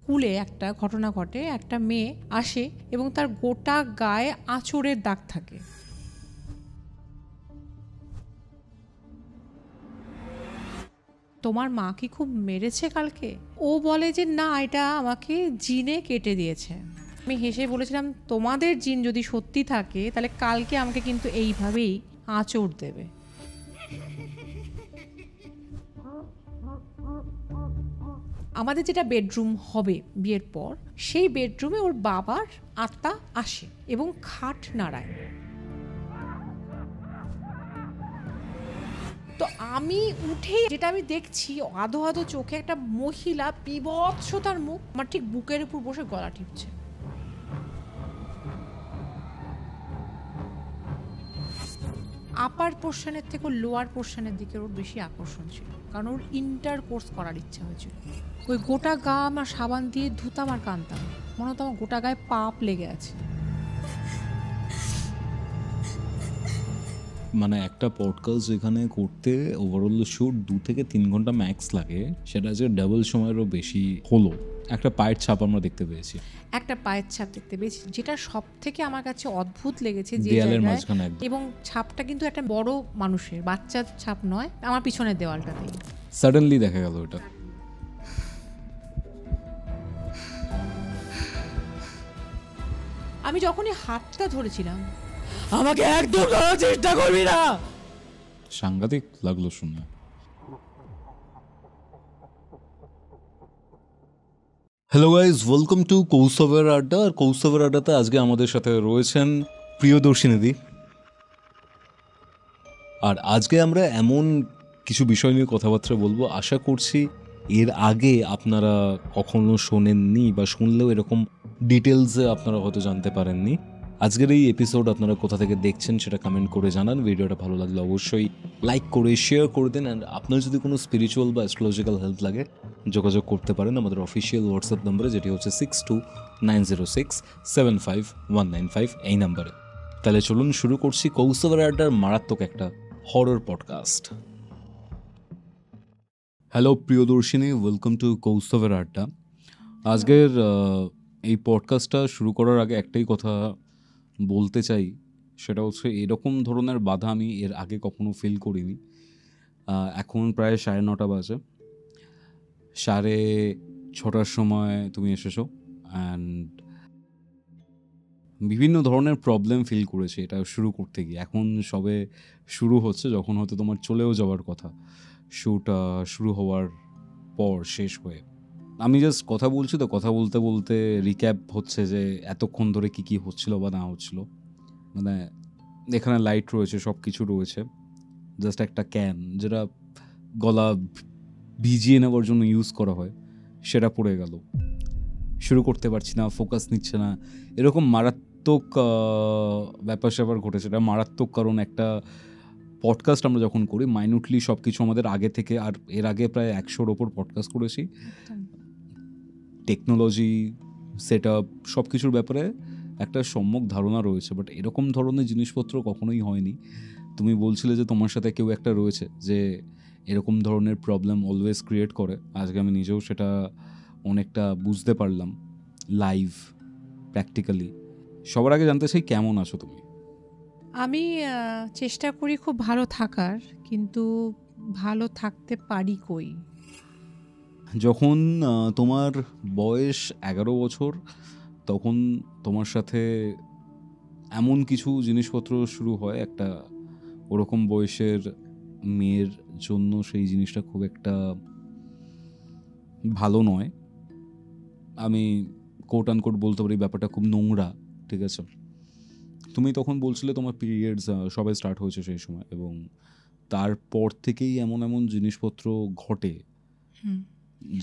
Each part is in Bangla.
স্কুলে একটা ঘটনা ঘটে, একটা মেয়ে আসে এবং তার গোটা গায়ে আঁচড়ের দাগ থাকে। তোমার মা কি খুব মেরেছে কালকে? ও বলে যে না, এটা আমাকে জিনে কেটে দিয়েছে। আমি হেসে বলেছিলাম, তোমাদের জিন যদি সত্যি থাকে তাহলে কালকে আমাকে কিন্তু এইভাবেই আঁচড় দেবে। আমাদের যেটা বেডরুম হবে বিয়ের পর, সেই বেডরুমে ওর বাবার আত্মা আসে এবং খাট নাড়ায়। তো আমি উঠেই যেটা আমি দেখছি, আধো আধো চোখে একটা মহিলা, বিভৎসতার মুখ, আমার ঠিক বুকের উপর বসে গলা টিপছে। আপার পোর্শনের থেকে লোয়ার পোর্শনের দিকে ওর বেশি আকর্ষণ ছিল, কারণ ওর ইন্টারকোর্স করার ইচ্ছা হয়েছিল। ওই গোটা গা আমার সাবান দিয়ে ধুতাম আর কানতাম, মনে হতো আমার গোটা গায়ে পাপ লেগে আছে। মানে একটা পডকাস্ট যেখানে করতে ওভারঅল শ্যুট 2 থেকে 3 ঘন্টা ম্যাক্স লাগে, সেটা যে ডাবল সময়েরও বেশি হলো। একটা পায়ের ছাপ আমরা দেখতে পেয়েছি, একটা পায়ের ছাপ দেখতে পেয়েছি, যেটা সব থেকে আমার কাছে অদ্ভুত লেগেছে যে দেয়ালের মাঝখানে, এবং ছাপটা কিন্তু একটা বড় মানুষের, বাচ্চার ছাপ নয়, আমার পিছনের দেওয়ালটাতেই সাডেনলি দেখা গেল ওটা। আমি যখনই হাতটা ধরেছিলাম, আমাকে একদম ধরার চেষ্টা করবি না, সাংঘাতিক লাগলো শুনে। হ্যালো গাইজ, ওয়েলকাম টু কৌস্তবের আড্ডা। আর কৌস্তবের আড্ডাতে আজকে আমাদের সাথে রয়েছেন প্রিয়দর্শিনীদি। আর আজকে আমরা এমন কিছু বিষয় নিয়ে কথাবার্তা বলবো, আশা করছি এর আগে আপনারা কখনো শোনেননি, বা শুনলেও এরকম ডিটেলসে আপনারা হয়তো জানতে পারেননি। আজকের এই এপিসোড আপনারা কোথা থেকে দেখছেন সেটা কমেন্ট করে জানান। ভিডিওটা ভালো লাগলে অবশ্যই লাইক করে শেয়ার করে দিন। অ্যান্ড আপনার যদি কোনো স্পিরিচুয়াল বা অ্যাস্ট্রোলজিক্যাল হেল্প লাগে, যোগাযোগ করতে পারেন আমাদের অফিসিয়াল হোয়াটসঅ্যাপ নম্বরে, যেটি হচ্ছে 6290675195, এই নাম্বারে। তাহলে চলুন শুরু করছি কৌস্তবের আড্ডার মারাত্মক একটা horror podcast. Hello Priyadarshini, welcome to কৌস্তবের আড্ডা। আজকের এই পডকাস্টটা শুরু করার আগে একটাই কথা বলতে চাই, সেটা হচ্ছে এরকম ধরনের বাধা আমি এর আগে কখনো ফিল করিনি। এখন প্রায় 9:30 বাজে, 6:30টার সময় তুমি এসেছো, অ্যান্ড বিভিন্ন ধরনের প্রবলেম ফিল করেছি এটা শুরু করতে গিয়ে। এখন সবে শুরু হচ্ছে, যখন হয়তো তোমার চলেও যাওয়ার কথা শ্যুট শুরু হওয়ার পর, শেষ হয়ে। আমি জাস্ট কথা বলছি, তো কথা বলতে বলতে রিক্যাপ হচ্ছে যে এতক্ষণ ধরে কী কী হচ্ছিল বা না হচ্ছিল। মানে এখানে লাইট রয়েছে, সব কিছু রয়েছে, জাস্ট একটা ক্যান যেটা গলা ভিজিয়ে নেওয়ার জন্য ইউজ করা হয়, সেটা পড়ে গেল। শুরু করতে পারছি না, ফোকাস নিচ্ছে না, এরকম মারাত্মক ব্যাপার স্যাপার ঘটেছে। এটা মারাত্মক কারণ একটা পডকাস্ট আমরা যখন করি মাইনুটলি সব কিছু আমাদের আগে থেকে, আর এর আগে প্রায় 100-র ওপর পডকাস্ট করেছি, টেকনোলজি সেট আপ সব কিছুর ব্যাপারে একটা সম্যক ধারণা রয়েছে, বাট এরকম ধরনের জিনিসপত্র কখনোই হয়নি। তুমি বলছিলে যে তোমার সাথে কেউ একটা রয়েছে যে এরকম ধরনের প্রবলেম অলওয়েজ ক্রিয়েট করে। আজকে আমি নিজেও সেটা অনেকটা বুঝতে পারলাম লাইভ, প্র্যাকটিক্যালি। সবার আগে জানতে চাই, কেমন আছো তুমি? আমি চেষ্টা করি খুব ভালো থাকার, কিন্তু ভালো থাকতে পারি কই। যখন তোমার বয়স 11 বছর, তখন তোমার সাথে এমন কিছু জিনিসপত্র শুরু হয়, একটা ওরকম বয়সের মেয়ের জন্য সেই জিনিসটা খুব একটা ভালো নয়। আমি কোট আনকোট বলতে পারি ব্যাপারটা খুব নোংরা, ঠিক আছে? তুমি তখন বলছিলে তোমার পিরিয়ডস সবাই স্টার্ট হয়েছে সেই সময়, এবং তারপর থেকেই এমন এমন জিনিসপত্র ঘটে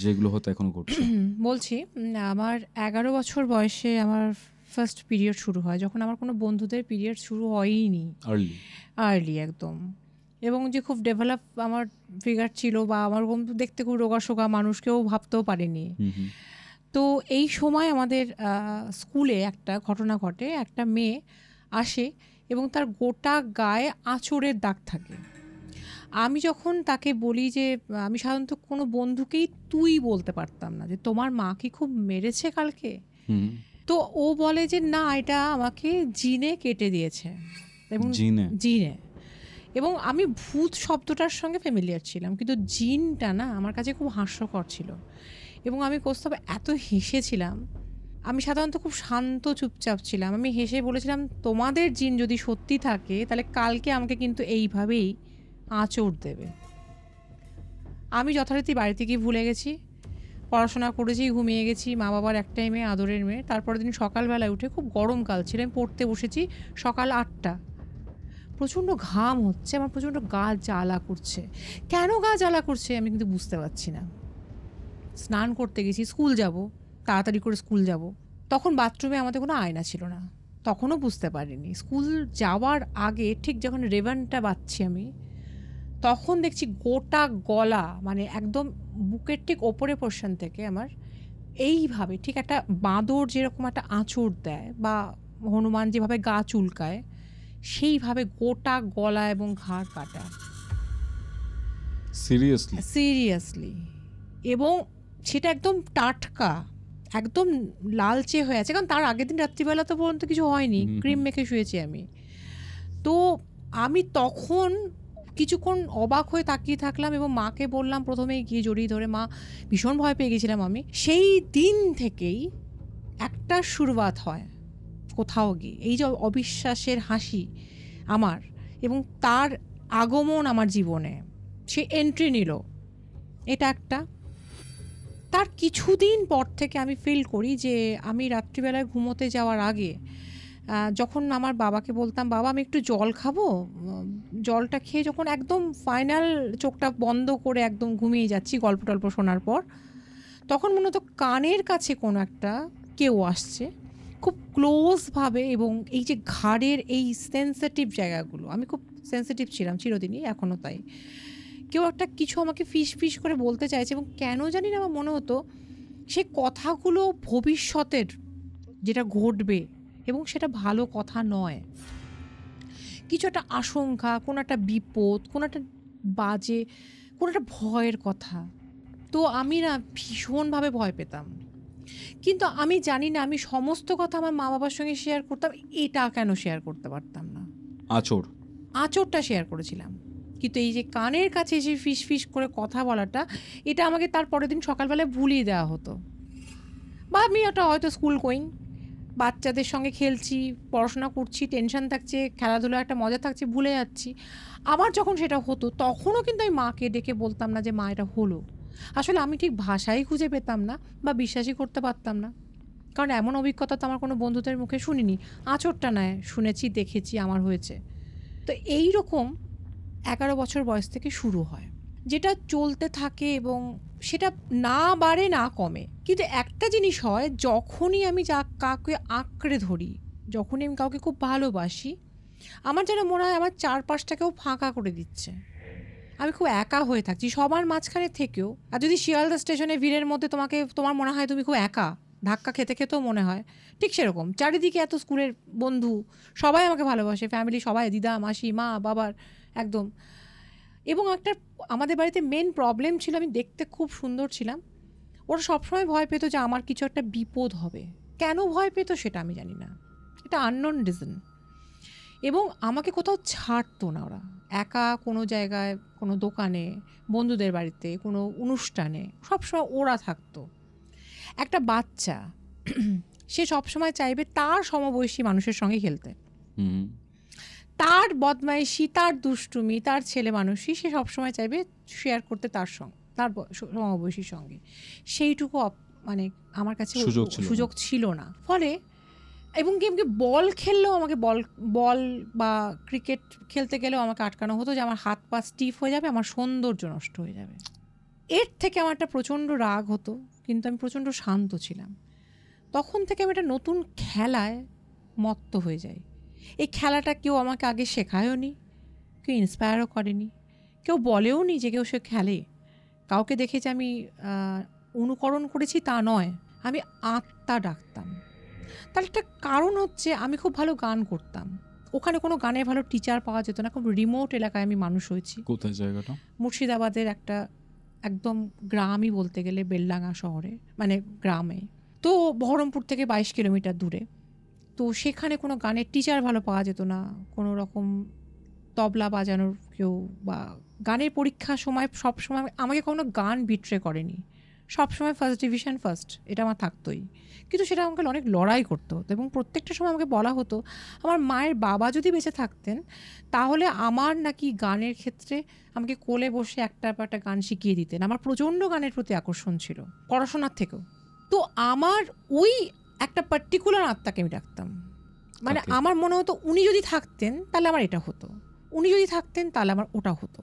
যেগুলো হয়তো এখনো ঘটছে। বলছি, আমার 11 বছর বয়সে আমার ফার্স্ট পিরিয়ড শুরু হয়, যখন আমার কোনো বন্ধুদের পিরিয়ড শুরু হয়ইনি, আর্লি একদম। এবং যে খুব ডেভেলপ আমার ফিগার ছিল, বা আমার বন্ধু দেখতে খুব রোগাশোগা, মানুষ কেউ ভাবতেও পারেনি। তো এই সময় আমাদের স্কুলে একটা ঘটনা ঘটে, একটা মেয়ে আসে এবং তার গোটা গায়ে আঁচড়ের দাগ থাকে। আমি যখন তাকে বলি যে আমি সাধারণত কোনো বন্ধুকেই তুই বলতে পারতাম না, যে তোমার মা কি খুব মেরেছে কালকে, তো ও বলে যে না, এটা আমাকে জিনে কেটে দিয়েছে। এবং জিনে, এবং আমি ভূত শব্দটার সঙ্গে ফ্যামিলিয়ার ছিলাম, কিন্তু জিনটা না আমার কাছে খুব হাস্যকর ছিল। এবং আমি কোথাও এত হেসেছিলাম। আমি সাধারণত খুব শান্ত চুপচাপ ছিলাম। আমি হেসে বলেছিলাম, তোমাদের জিন যদি সত্যি থাকে তাহলে কালকে আমাকে কিন্তু এইভাবেই আঁচড় দেবে। আমি যথারীতি বাড়িতে গিয়ে ভুলে গেছি, পড়াশোনা করেছি, ঘুমিয়ে গেছি। মা বাবার একটাই মেয়ে, আদরের মেয়ে। তারপরের দিন সকালবেলায় উঠে, খুব গরমকাল ছিল, আমি পড়তে বসেছি, সকাল 8টা, প্রচণ্ড ঘাম হচ্ছে, আমার প্রচণ্ড গা জ্বালা করছে। কেন গা জ্বালা করছে আমি কিন্তু বুঝতে পারছি না। স্নান করতে গেছি, স্কুল যাব, তাড়াতাড়ি করে স্কুল যাব। তখন বাথরুমে আমাদের কোনো আয়না ছিল না, তখনও বুঝতে পারিনি। স্কুল যাওয়ার আগে ঠিক যখন রেভানটা বাজছি আমি, তখন দেখছি গোটা গলা, মানে একদম বুকের ঠিক ওপরে পোর্শন থেকে আমার এইভাবে, ঠিক একটা বাঁদর যেরকম একটা আঁচড় দেয় বা হনুমান যেভাবে গা চুলকায়, সেইভাবে গোটা গলা এবং ঘাড় কাটা। সিরিয়াসলি। এবং সেটা একদম টাটকা, একদম লালচে হয়ে আছে, কারণ তার আগের দিন রাত্রিবেলা তো পর্যন্ত কিছু হয়নি, ক্রিম মেখে শুয়েছি আমি। তো আমি তখন কিছুক্ষণ অবাক হয়ে তাকিয়ে থাকলাম এবং মাকে বললাম, প্রথমেই গিয়ে জড়িয়ে ধরে। মা, ভীষণ ভয় পেয়ে গেছিলাম আমি। সেই দিন থেকেই একটা শুরুয়াত হয় কোথাও গিয়ে, এই যে অবিশ্বাসের হাসি আমার, এবং তার আগমন আমার জীবনে, সে এন্ট্রি নিল, এটা একটা। তার কিছুদিন পর থেকে আমি ফিল করি যে আমি রাত্রিবেলায় ঘুমোতে যাওয়ার আগে যখন আমার বাবাকে বলতাম, বাবা আমি একটু জল খাবো, জলটা খেয়ে যখন একদম ফাইনাল চোখটা বন্ধ করে একদম ঘুমিয়ে যাচ্ছি গল্প টল্প শোনার পর, তখন মূলত কানের কাছে কোনো একটা কেউ আসছে খুব ক্লোজভাবে, এবং এই যে ঘাড়ের এই সেন্সিটিভ জায়গাগুলো, আমি খুব সেন্সিটিভ ছিলাম চিরদিনই, এখনও তাই। কেউ একটা কিছু আমাকে ফিস ফিস করে বলতে চাইছে, এবং কেন জানি না আমার মনে হতো সে কথাগুলো ভবিষ্যতের যেটা ঘটবে, এবং সেটা ভালো কথা নয়, কিছু একটা আশঙ্কা, কোনো একটা বিপদ, কোনো একটা বাজে, কোনো একটা ভয়ের কথা। তো আমি না ভীষণভাবে ভয় পেতাম, কিন্তু আমি জানি না, আমি সমস্ত কথা আমার মা বাবার সঙ্গে শেয়ার করতাম, এটা কেন শেয়ার করতে পারতাম না। আঁচড়টা শেয়ার করেছিলাম, কিন্তু এই যে কানের কাছে এসে ফিস ফিস করে কথা বলাটা, এটা আমাকে তার পরের দিন সকালবেলায় ভুলিয়ে দেওয়া হতো। বা আমি ওটা হয়তো স্কুল গোয়িং, বাচ্চাদের সঙ্গে খেলছি, পড়াশোনা করছি, টেনশন থাকছে, খেলাধুলা একটা মজা থাকছে, ভুলে যাচ্ছি। আবার যখন সেটা হতো তখনও কিন্তু আমি মাকে ডেকে বলতাম না যে মা এটা হলো। আসলে আমি ঠিক ভাষাই খুঁজে পেতাম না বা বিশ্বাসই করতে পারতাম না, কারণ এমন অভিজ্ঞতা তো আমার কোনো বন্ধুদের মুখে শুনিনি। আঁচড়টা নয়, শুনেছি, দেখেছি, আমার হয়েছে। তো এই রকম 11 বছর বয়স থেকে শুরু হয়, যেটা চলতে থাকে এবং সেটা না বাড়ে না কমে। কিন্তু একটা জিনিস হয়, যখনই আমি কাউকে আঁকড়ে ধরি, যখনই আমি কাউকে খুব ভালোবাসি, আমার যেন মনে হয় আমার চারপাশটাকেও ফাঁকা করে দিচ্ছে, আমি খুব একা হয়ে থাকছি সবার মাঝখানে থেকেও। আর যদি শিয়ালদা স্টেশনে ভিড়ের মধ্যে তোমার মনে হয় তুমি খুব একা, ধাক্কা খেতে খেতেও মনে হয় ঠিক সেরকম, চারিদিকে এত স্কুলের বন্ধু, সবাই আমাকে ভালোবাসে, ফ্যামিলি সবাই, দিদা, মাসি, মা, বাবার একদম। এবং একটা আমাদের বাড়িতে মেন প্রবলেম ছিল, আমি দেখতে খুব সুন্দর ছিলাম, ওরা সবসময় ভয় পেত যে আমার কিছু একটা বিপদ হবে। কেন ভয় পেত সেটা আমি জানি না, এটা আননোন রিজন। এবং আমাকে কোথাও ছাড়তো না ওরা, একা কোনো জায়গায়, কোনো দোকানে, বন্ধুদের বাড়িতে, কোনো অনুষ্ঠানে, সবসময় ওরা থাকতো। একটা বাচ্চা সে সবসময় চাইবে তার সমবয়সী মানুষের সঙ্গে খেলতে, তার বদমাইশি, তার দুষ্টুমি, তার ছেলে মানুষই সে সবসময় চাইবে শেয়ার করতে তার সঙ্গে, তার সমবয়সীর সঙ্গে। সেইটুকু মানে আমার কাছে সুযোগ ছিল না। ফলে এবং গেমকে বল খেললেও আমাকে বল বা ক্রিকেট খেলতে গেলেও আমাকে আটকানো হতো যে আমার হাত পা স্টিফ হয়ে যাবে, আমার সৌন্দর্য নষ্ট হয়ে যাবে। এর থেকে আমার একটা প্রচণ্ড রাগ হতো, কিন্তু আমি প্রচণ্ড শান্ত ছিলাম। তখন থেকে আমি একটা নতুন খেলায় মত্ত হয়ে যাই। এই খেলাটা কেউ আমাকে আগে শেখায়ও নি, কেউ ইন্সপায়ারও করেনি, কেউ বলেও নি যে কেউ সে খেলে। কাউকে দেখে যে আমি অনুকরণ করেছি তা নয়, আমি আত্মা ডাকতাম। তার একটা কারণ হচ্ছে আমি খুব ভালো গান করতাম, ওখানে কোনো গানের ভালো টিচার পাওয়া যেত না, খুব রিমোট এলাকায় আমি মানুষ হয়েছি। কোথায় জায়গাটা? মুর্শিদাবাদের একটা একদম গ্রামই বলতে গেলে, বেলডাঙ্গা শহরে, মানে গ্রামে। তো বহরমপুর থেকে 22 কিলোমিটার দূরে। তো সেখানে কোনো গানের টিচার ভালো পাওয়া যেত না, কোনো রকম তবলা বাজানোর কেউ, বা গানের পরীক্ষার সময় সবসময় আমাকে কোনো গান বিট্রে করেনি, সবসময় ফার্স্ট ডিভিশন ফার্স্ট, এটা আমার থাকতোই। কিন্তু সেটা আমাকে অনেক লড়াই করতে হতো, এবং প্রত্যেকটা সময় আমাকে বলা হতো আমার মায়ের বাবা যদি বেঁচে থাকতেন তাহলে আমার নাকি গানের ক্ষেত্রে আমাকে কোলে বসে একটা পর একটা গান শিখিয়ে দিতেন। আমার প্রচণ্ড গানের প্রতি আকর্ষণ ছিল, পড়াশোনার থেকেও। তো আমার ওই একটা পার্টিকুলার আত্মাকে আমি ডাকতাম, মানে আমার মনে হতো উনি যদি থাকতেন তাহলে আমার এটা হতো, উনি যদি থাকতেন তাহলে আমার ওটা হতো।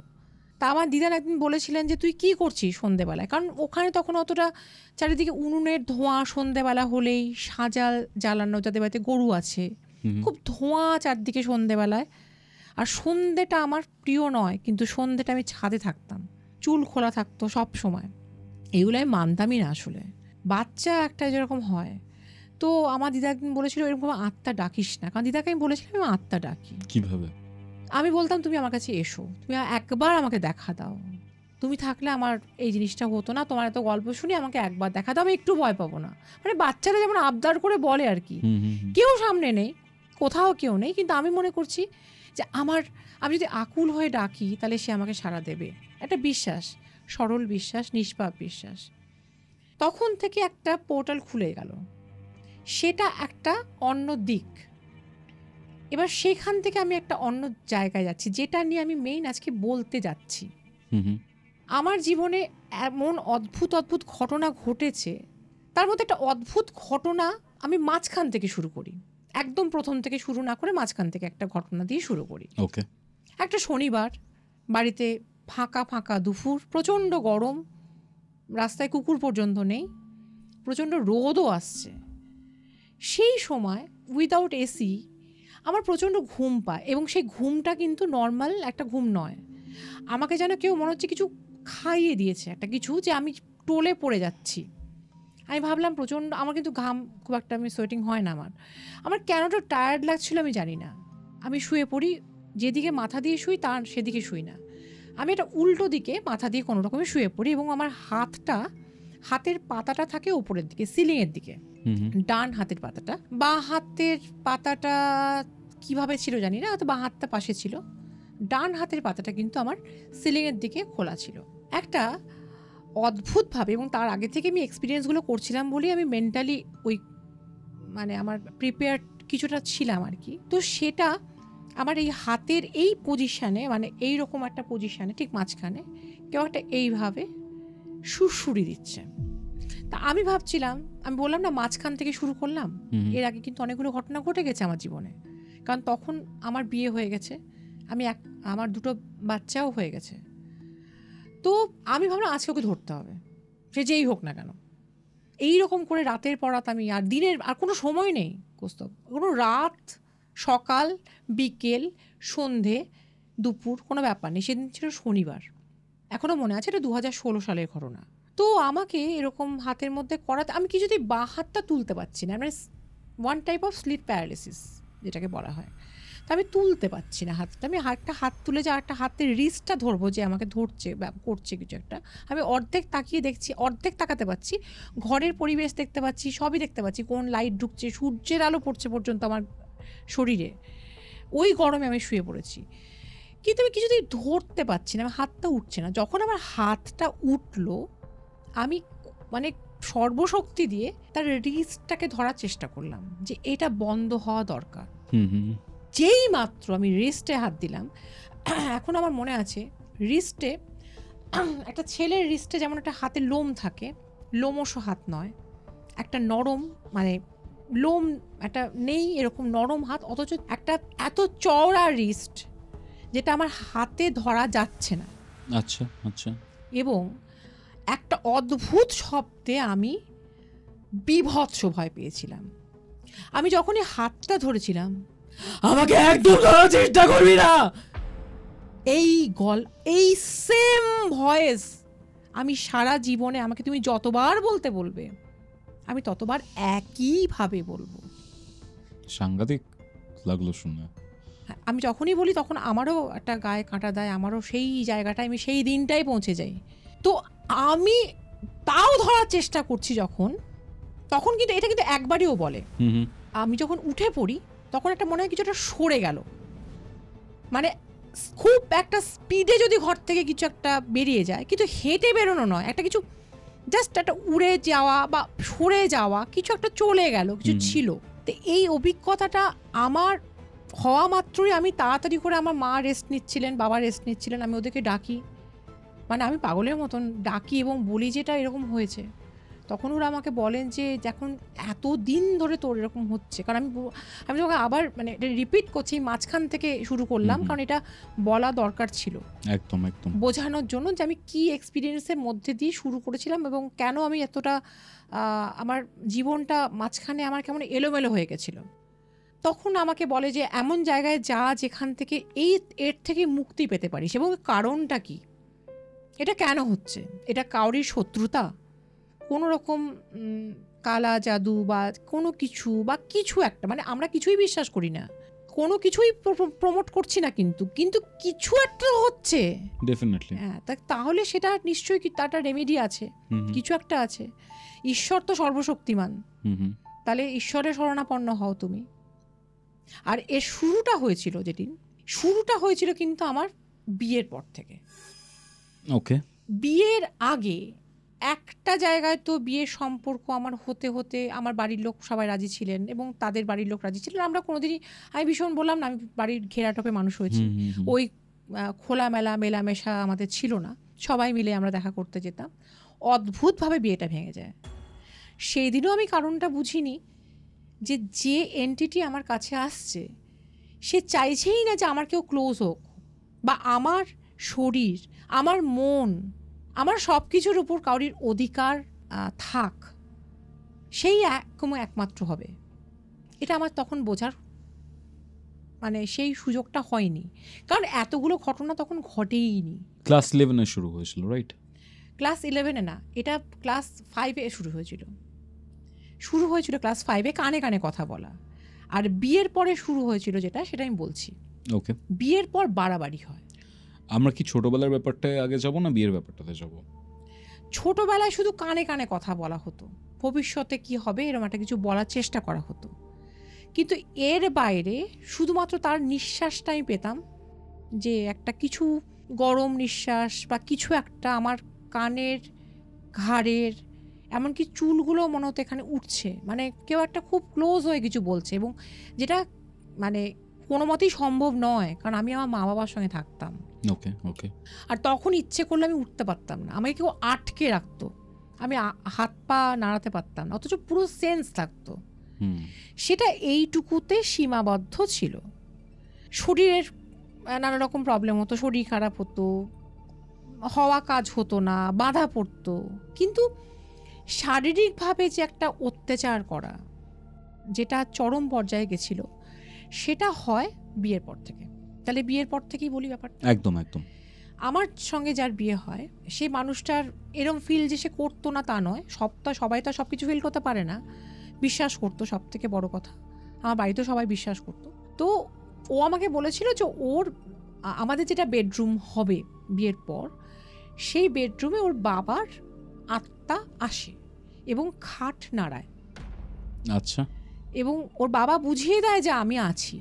তা আমার দিদান একদিন বলেছিলেন যে তুই কি করছিস সন্ধেবেলায়, কারণ ওখানে তখন অতটা চারিদিকে উনুনের ধোঁয়া, সন্ধেবেলা হলেই সাজাল জ্বালানো, যাদের বাড়িতে গরু আছে, খুব ধোঁয়া চারদিকে সন্ধেবেলায়। আর সন্ধেটা আমার প্রিয় নয়, কিন্তু সন্ধেটা আমি ছাদে থাকতাম, চুল খোলা থাকতো সব সময়, এগুলো আমি মানতামই না আসলে, বাচ্চা একটা যেরকম হয়। তো আমার দিদা একদিন বলেছিল এরকম আত্মা ডাকিস না, কারণ দিদাকে আমি বলেছিলাম আমি আত্মা ডাকি। কিভাবে? আমি বলতাম তুমি আমার কাছে এসো, তুমি একবার আমাকে দেখা দাও, তুমি থাকলে আমার এই জিনিসটা হতো না, তোমার এত গল্প শুনি আমাকে একবার দেখা দাও, আমি একটু ভয় পাবো না। মানে বাচ্চারা যেমন আবদার করে বলে আর কি, কেউ সামনে নেই, কোথাও কেউ নেই, কিন্তু আমি মনে করছি যে আমি যদি আকুল হয়ে ডাকি তাহলে সে আমাকে সাড়া দেবে, একটা বিশ্বাস, সরল বিশ্বাস, নিষ্পাপ বিশ্বাস। তখন থেকে একটা পোর্টাল খুলে গেল, সেটা একটা অন্য দিক। এবার সেখান থেকে আমি একটা অন্য জায়গায় যাচ্ছি, যেটা নিয়ে আমি মেইন আজকে বলতে যাচ্ছি। আমার জীবনে এমন অদ্ভুত অদ্ভুত ঘটনা ঘটেছে, তার মধ্যে একটা অদ্ভুত ঘটনা আমি মাঝখান থেকে শুরু করি, একদম প্রথম থেকে শুরু না করে মাঝখান থেকে একটা ঘটনা দিয়ে শুরু করি। ওকে। একটা শনিবার, বাড়িতে ফাঁকা ফাঁকা দুপুর, প্রচণ্ড গরম, রাস্তায় কুকুর পর্যন্ত নেই, প্রচণ্ড রোদও আসছে। সেই সময় উইদাউট এসি আমার প্রচণ্ড ঘুম পায়, এবং সেই ঘুমটা কিন্তু নর্মাল একটা ঘুম নয়, আমাকে যেন কেউ মনে হচ্ছে কিছু খাইয়ে দিয়েছে, একটা কিছু, যে আমি টোলে পড়ে যাচ্ছি। আমি ভাবলাম প্রচণ্ড, আমার কিন্তু ঘাম খুব একটা, আমি সোয়েটিং হয় না, আমার কেনটা টায়ার্ড লাগছিল আমি জানি না। আমি শুয়ে পড়ি, যেদিকে মাথা দিয়ে শুই তার সেদিকে শুই না, আমি এটা উল্টো দিকে মাথা দিয়ে কোনো রকমে শুয়ে পড়ি, এবং আমার হাতের পাতাটা থাকে ওপরের দিকে, সিলিংয়ের দিকে, ডান হাতের পাতাটা। বাঁ হাতের পাতাটা কিভাবে ছিল জানি না, হয়তো বাঁ হাতটা পাশে ছিল, ডান হাতের পাতাটা কিন্তু আমার সিলিংয়ের দিকে খোলা ছিল। একটা অদ্ভুতভাবে, এবং তার আগে থেকে আমি এক্সপিরিয়েন্সগুলো করছিলাম বলেই আমি মেন্টালি ওই, মানে আমার প্রিপেয়ার কিছুটা ছিলাম আর কি। তো সেটা আমার এই হাতের এই পজিশানে, মানে এইরকম একটা পজিশানে ঠিক মাঝখানে কেউ একটা এইভাবে সুরসুরি দিচ্ছে। তা আমি ভাবছিলাম, আমি বললাম না মাঝখান থেকে শুরু করলাম, এর আগে কিন্তু অনেকগুলো ঘটনা ঘটে গেছে আমার জীবনে, কারণ তখন আমার বিয়ে হয়ে গেছে, আমার 2টো বাচ্চাও হয়ে গেছে। তো আমি ভাবলাম আজকে ওকে ধরতে হবে, সে যেই হোক না কেন। এইরকম করে রাতের পর রাত, আমি আর দিনের আর কোনো সময় নেই, কোনো রাত, সকাল, বিকেল, সন্ধে, দুপুর, কোনো ব্যাপার নেই। সেদিন ছিল শনিবার, এখনও মনে আছে, এটা 2016 সালের ঘটনা। তো আমাকে এরকম হাতের মধ্যে করাতে, আমি কিছুতেই বাঁ হাতটা তুলতে পারছি না, মানে one type of sleep paralysis যেটাকে বলা হয়। তো আমি তুলতে পারছি না হাতটা, আমি একটা হাত তুলে যে একটা হাতের রিস্টটা ধরবো, যে আমাকে ধরছে বা করছে কিছু একটা, আমি অর্ধেক তাকিয়ে দেখছি, অর্ধেক তাকাতে পারছি, ঘরের পরিবেশ দেখতে পাচ্ছি, সবই দেখতে পাচ্ছি, কোন লাইট ঢুকছে, সূর্যের আলো পড়ছে পর্যন্ত আমার শরীরে। ওই গরমে আমি শুয়ে পড়েছি, কিন্তু আমি কিছুতেই ধরতে পারছি না, আমার হাতটা উঠছে না। যখন আমার হাতটা উঠলো, আমি মানে সর্বশক্তি দিয়ে তার রিস্টটাকে ধরার চেষ্টা করলাম, যে এটা বন্ধ হওয়া দরকার। যেই মাত্র আমি রিস্টে হাত দিলাম, এখন আমার মনে আছে, রিস্টে একটা ছেলের রিস্টে যেমন একটা হাতে লোম থাকে, লোমশ হাত নয়, একটা নরম, মানে লোম একটা নেই এরকম নরম হাত, অথচ একটা এত চওড়া রিস্ট যেটা আমার হাতে ধরা যাচ্ছে না। আচ্ছা আচ্ছা। এবং একটা অদ্ভুত শব্দে আমি বিভৎস ভয় পেয়েছিলাম। আমি যখনই হাতটা ধরেছিলাম, আমাকে একদম ধরার চেষ্টা করবি না, এই সেম ভয়েস আমি সারা জীবনে, আমাকে তুমি যতবার বলতে বলবে আমি ততবার একইভাবে বলবো। সাংঘাতিক লাগলো শুনে। আমি যখনই বলি তখন আমারও একটা গায়ে কাঁটা দেয়, আমারও সেই জায়গাটায় আমি সেই দিনটাই পৌঁছে যাই। তো আমি তাও ধরার চেষ্টা করছি যখন, তখন কিন্তু এটা কিন্তু একবারইও বলে। আমি যখন উঠে পড়ি তখন একটা মনে হয় কিছুটা সরে গেল, মানে খুব একটা স্পিডে যদি ঘর থেকে কিছু একটা বেরিয়ে যায়, কিন্তু হেঁটে বেরোনো নয়, একটা কিছু জাস্ট একটা উড়ে যাওয়া বা সরে যাওয়া, কিছু একটা চলে গেল, কিছু ছিল। তো এই অভিজ্ঞতাটা আমার হওয়া মাত্রই আমি তাড়াতাড়ি করে, আমার মা রেস্ট নিচ্ছিলেন, বাবা রেস্ট নিচ্ছিলেন, আমি ওদেরকে ডাকি, মানে আমি পাগলের মতন ডাকি এবং বলি যেটা এরকম হয়েছে। তখন ওরা আমাকে বলেন যে যখন এত দিন ধরে তোর এরকম হচ্ছে, কারণ আমি তোমাকে আবার মানে এটা রিপিট করছি, মাঝখান থেকে শুরু করলাম কারণ এটা বলা দরকার ছিল একদম একদম বোঝানোর জন্য যে আমি কি এক্সপিরিয়েন্সের মধ্যে দিয়ে শুরু করেছিলাম এবং কেন আমি এতটা আমার জীবনটা মাঝখানে আমার কেমন এলোমেলো হয়ে গেছিল। তখন আমাকে বলে যে এমন জায়গায় যা যেখান থেকে এর থেকে মুক্তি পেতে পারিস, এবং কারণটা কি, এটা কেন হচ্ছে, এটা কাউরির শত্রুতা, কোনো রকম কালা জাদু বা কোনো কিছু বা কিছু একটা, মানে আমরা কিছুই বিশ্বাস করি না, কোনো কিছুই প্রমোট করছি না, কিন্তু কিন্তু কিছু একটা হচ্ছে ডেফিনেটলি। হ্যাঁ, তাহলে সেটা নিশ্চয়ই তার একটা রেমেডি আছে, কিছু একটা আছে। ঈশ্বর তো সর্বশক্তিমান, তাহলে ঈশ্বরের শরণাপন্ন হও তুমি। আর এর শুরুটা হয়েছিল কিন্তু আমার বিয়ের পর থেকে। ওকে। বিয়ের আগে একটা জায়গায় তো বিয়ের সম্পর্ক আমার হতে হতে আমার বাড়ির লোক সবাই রাজি ছিলেন এবং তাদের বাড়ির লোক রাজি ছিলেন। আমরা কোনোদিনই, আমি ভীষণ বললাম না, আমি বাড়ির ঘেরাটোপে মানুষ হয়েছি, ওই খোলামেলা মেলামেশা আমাদের ছিল না, সবাই মিলে আমরা দেখা করতে যেতাম। অদ্ভুতভাবে বিয়েটা ভেঙে যায়। সেই দিনও আমি কারণটা বুঝিনি যে এন্টিটি আমার কাছে আসছে সে চাইছেই না যে আমার কেউ ক্লোজ হোক, বা আমার শরীর, আমার মন, আমার সব কিছুর উপর কাউরির অধিকার থাক, সেই একমাত্র হবে। এটা আমার তখন বোঝার মানে সেই সুযোগটা হয়নি, কারণ এতগুলো ঘটনা তখন ঘটেইনি। ক্লাস 11-এ শুরু হয়েছিল, রাইট? ক্লাস 11-এ না, এটা ক্লাস 5-এ শুরু হয়েছিল ক্লাস 5-এ কানে কানে কথা বলা। আর বিয়ের পরে শুরু হয়েছিল যেটা, সেটা আমি বলছি। ওকে। বিয়ের পর বাড়াবাড়ি হয়। আমরা কি ছোটবেলার ব্যাপারটায় আগে যাব না বিয়ের ব্যাপারটাতে যাব? ছোটবেলায় শুধু কানে কানে কথা বলা হতো, ভবিষ্যতে কি হবে এরকম একটা কিছু বলার চেষ্টা করা হতো, কিন্তু এর বাইরে শুধুমাত্র তার নিঃশ্বাসটাই পেতাম, যে একটা কিছু গরম নিঃশ্বাস বা কিছু একটা আমার কানের, ঘাড়ের, এমনকি চুলগুলো মনে হতো এখানে উঠছে, মানে কেউ একটা খুব ক্লোজ হয়ে কিছু বলছে, এবং যেটা মানে কোনো মতেই সম্ভব নয়, কারণ আমি আমার মা বাবার সঙ্গে থাকতাম। ওকে ওকে। আর তখন ইচ্ছে করলে আমি উঠতে পারতাম না, আমাকে কেউ আটকে রাখতো, আমি হাত পা নাড়াতে পারতাম না, অথচ পুরো সেন্স থাকতো। সেটা এইটুকুতে সীমাবদ্ধ ছিল। শরীরের নানা রকম প্রবলেম হতো, শরীর খারাপ হতো, হওয়া কাজ হতো না, বাধা পড়তো, কিন্তু শারীরিকভাবে যে একটা অত্যাচার করা যেটা চরম পর্যায়ে গেছিল, সেটা হয় বিয়ের পর থেকে। তাহলে বিয়ের পর থেকেই বলি ব্যাপারটা। একদম একদম। আমার সঙ্গে যার বিয়ে হয় সেই মানুষটার এরম ফিল যে সে করতো না তা নয়, সবাই তো সব কিছু ফিল করতে পারে না, বিশ্বাস করতো, সব থেকে বড় কথা আমার বাড়িতেও সবাই বিশ্বাস করতো। তো ও আমাকে বলেছিল যে আমাদের যেটা বেডরুম হবে বিয়ের পর, সেই বেডরুমে ওর বাবার আত্মা আসে এবং খাট নাড়ায়। আচ্ছা। এবং ওর বাবা বুঝিয়ে দেয় যে আমি আছি।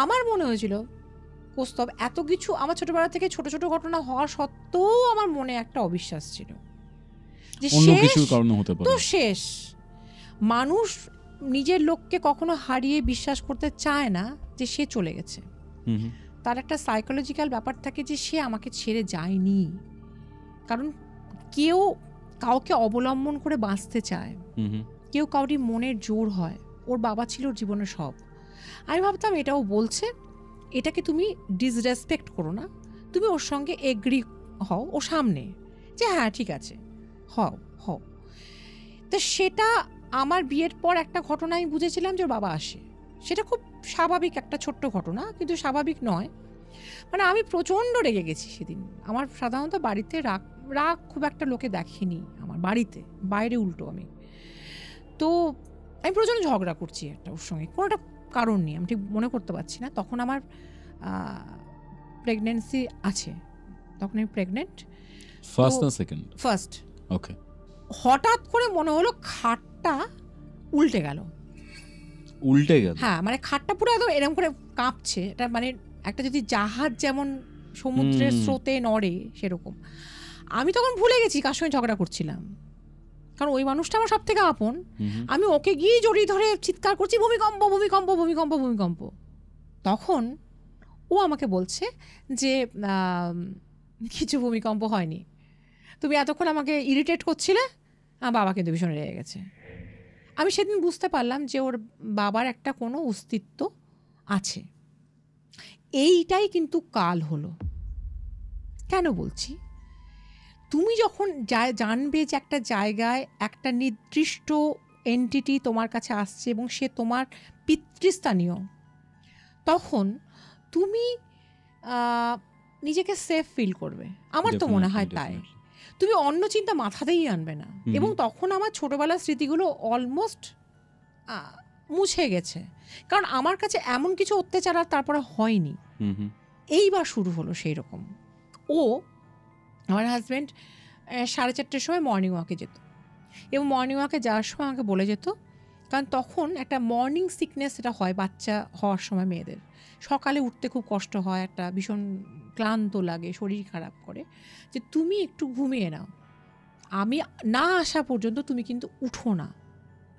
আমার মনে হয়েছিল কৌস্তব এত কিছু, আমার ছোটবেলা থেকে ছোট ছোট ঘটনা হওয়া সত্ত্বেও আমার মনে একটা অবিশ্বাস ছিল যে শেষ। মানুষ নিজের লোককে কখনো হারিয়ে বিশ্বাস করতে চায় না যে সে চলে গেছে। তার একটা সাইকোলজিক্যাল ব্যাপার থাকে যে সে আমাকে ছেড়ে যায়নি, কারণ কেউ কাউকে অবলম্বন করে বাঁচতে চায়, কেউ কাউরি মনের জোর হয়। ওর বাবা ছিল ওর জীবনের সব। আমি ভাবতাম এটাও বলছে, এটাকে তুমি ডিসরেসপেক্ট করো না, তুমি ওর সঙ্গে এগ্রি হও, ও সামনে যে হ্যাঁ ঠিক আছে হও। তো সেটা আমার বিয়ের পর একটা ঘটনা আমি বুঝেছিলাম যে ওর বাবা আসে। সেটা খুব স্বাভাবিক একটা ছোট্ট ঘটনা, কিন্তু স্বাভাবিক নয়। মানে আমি প্রচণ্ড রেগে গেছি সেদিন। আমার সাধারণত বাড়িতে রাগ খুব একটা লোকে দেখেনি আমার বাড়িতে, বাইরে উল্টো আমি। তো আমি প্রচণ্ড ঝগড়া করছি একটা ওর সঙ্গে, কোনো একটা কারণ নেই, আমি ঠিক মনে করতে পারছি না। তখন আমার প্রেগনেন্সি আছে, তখন আমি প্রেগনেন্ট। ফার্স্ট না সেকেন্ড? ফার্স্ট। ওকে। হঠাৎ করে মনে হলো খাটটা উল্টে গেল। উল্টে গেল? হ্যাঁ, মানে খাটটা পুরো একদম এরকম করে কাঁপছে। এটা মানে একটা যদি জাহাজ যেমন সমুদ্রের স্রোতে নড়ে সেরকম। আমি তখন ভুলে গেছি কার সঙ্গে ঝগড়া করছিলাম, কারণ ওই মানুষটা আমার সব থেকে আপন। আমি ওকে গিয়ে জড়িয়ে ধরে চিৎকার করছি, ভূমিকম্প ভূমিকম্প ভূমিকম্প ভূমিকম্প। তখন ও আমাকে বলছে যে কিছু ভূমিকম্প হয়নি, তুমি এতক্ষণ আমাকে ইরিটেট করছিলে, আমার বাবা কিন্তু ভীষণ রেগে গেছে। আমি সেদিন বুঝতে পারলাম যে ওর বাবার একটা কোনো অস্তিত্ব আছে। এইটাই কিন্তু কাল হলো। কেন বলছি, তুমি যখন জানবে যে একটা জায়গায় একটা নির্দিষ্ট এন্টিটি তোমার কাছে আসছে এবং সে তোমার পিতৃস্থানীয়, তখন তুমি নিজেকে সেফ ফিল করবে। আমার তো মনে হয় তাই। তুমি অন্য চিন্তা মাথাতেই আনবে না। এবং তখন আমার ছোটবেলার স্মৃতিগুলো অলমোস্ট মুছে গেছে, কারণ আমার কাছে এমন কিছু অত্যাচার আর তারপরে হয়নি। এইবার শুরু হলো সেই রকম। আমার হাজব্যান্ড 4:30টার সময় মর্নিং ওয়াকে যেত, এবং মর্নিং ওয়াকে যাওয়ার সময় আমাকে বলে যেত, কারণ তখন একটা মর্নিং সিকনেস এটা হয় বাচ্চা হওয়ার সময় মেয়েদের, সকালে উঠতে খুব কষ্ট হয়, একটা ভীষণ ক্লান্ত লাগে, শরীর খারাপ করে, যে তুমি একটু ঘুমিয়ে নাও, আমি না আসা পর্যন্ত তুমি কিন্তু উঠো না।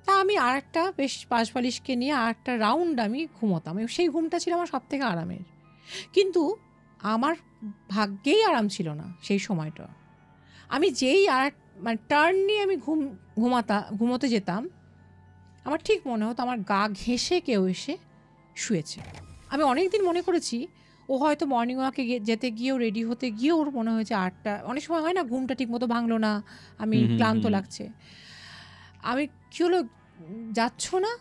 তা আমি আর একটা বেশ পাশবালিশকে নিয়ে আর একটা রাউন্ড আমি ঘুমোতাম, এবং সেই ঘুমটা ছিল আমার সব থেকে আরামের। কিন্তু আমার ভাগ্যেই আরাম ছিল না সেই সময়টা। আমি যেই আর মানে টার্ন নিয়ে আমি ঘুমোতে যেতাম, আমার ঠিক মনে হতো আমার গা ঘেঁষে কেউ এসে শুয়েছে। আমি অনেক দিন মনে করেছি ও হয়তো মর্নিং ওয়াকে যেতে গিয়েও রেডি হতে গিয়েও ওর মনে হয়েছে 8টা, অনেক সময় হয় না ঘুমটা ঠিক মতো ভাঙলো না, আমি ক্লান্ত লাগছে, আমি কী হলো যাচ্ছ না,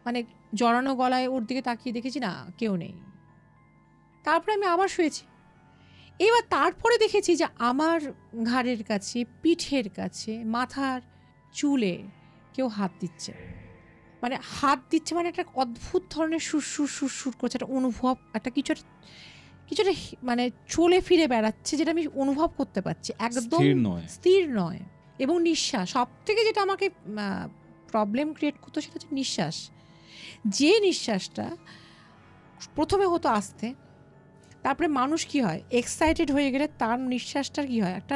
মানে জড়ানো গলায় ওর দিকে তাকিয়ে দেখেছি না কেউ নেই। তারপরে আমি আবার শুয়েছি। এবার তারপরে দেখেছি যে আমার ঘাড়ের কাছে, পিঠের কাছে, মাথার চুলে কেউ হাত দিচ্ছে, মানে হাত দিচ্ছে, মানে একটা অদ্ভুত ধরনের সুরসুর সুরসুর করছে, একটা অনুভব, একটা কিছুটা মানে চলে ফিরে বেড়াচ্ছে, যেটা আমি অনুভব করতে পারছি, একদম স্থির নয়। এবং নিঃশ্বাস, সব থেকে যেটা আমাকে প্রবলেম ক্রিয়েট করতো সেটা হচ্ছে নিঃশ্বাস। যে নিঃশ্বাসটা প্রথমে হতো আস্তে, তারপরে মানুষ কি হয় এক্সাইটেড হয়ে গেলে তার নিঃশ্বাসটার কি হয় একটা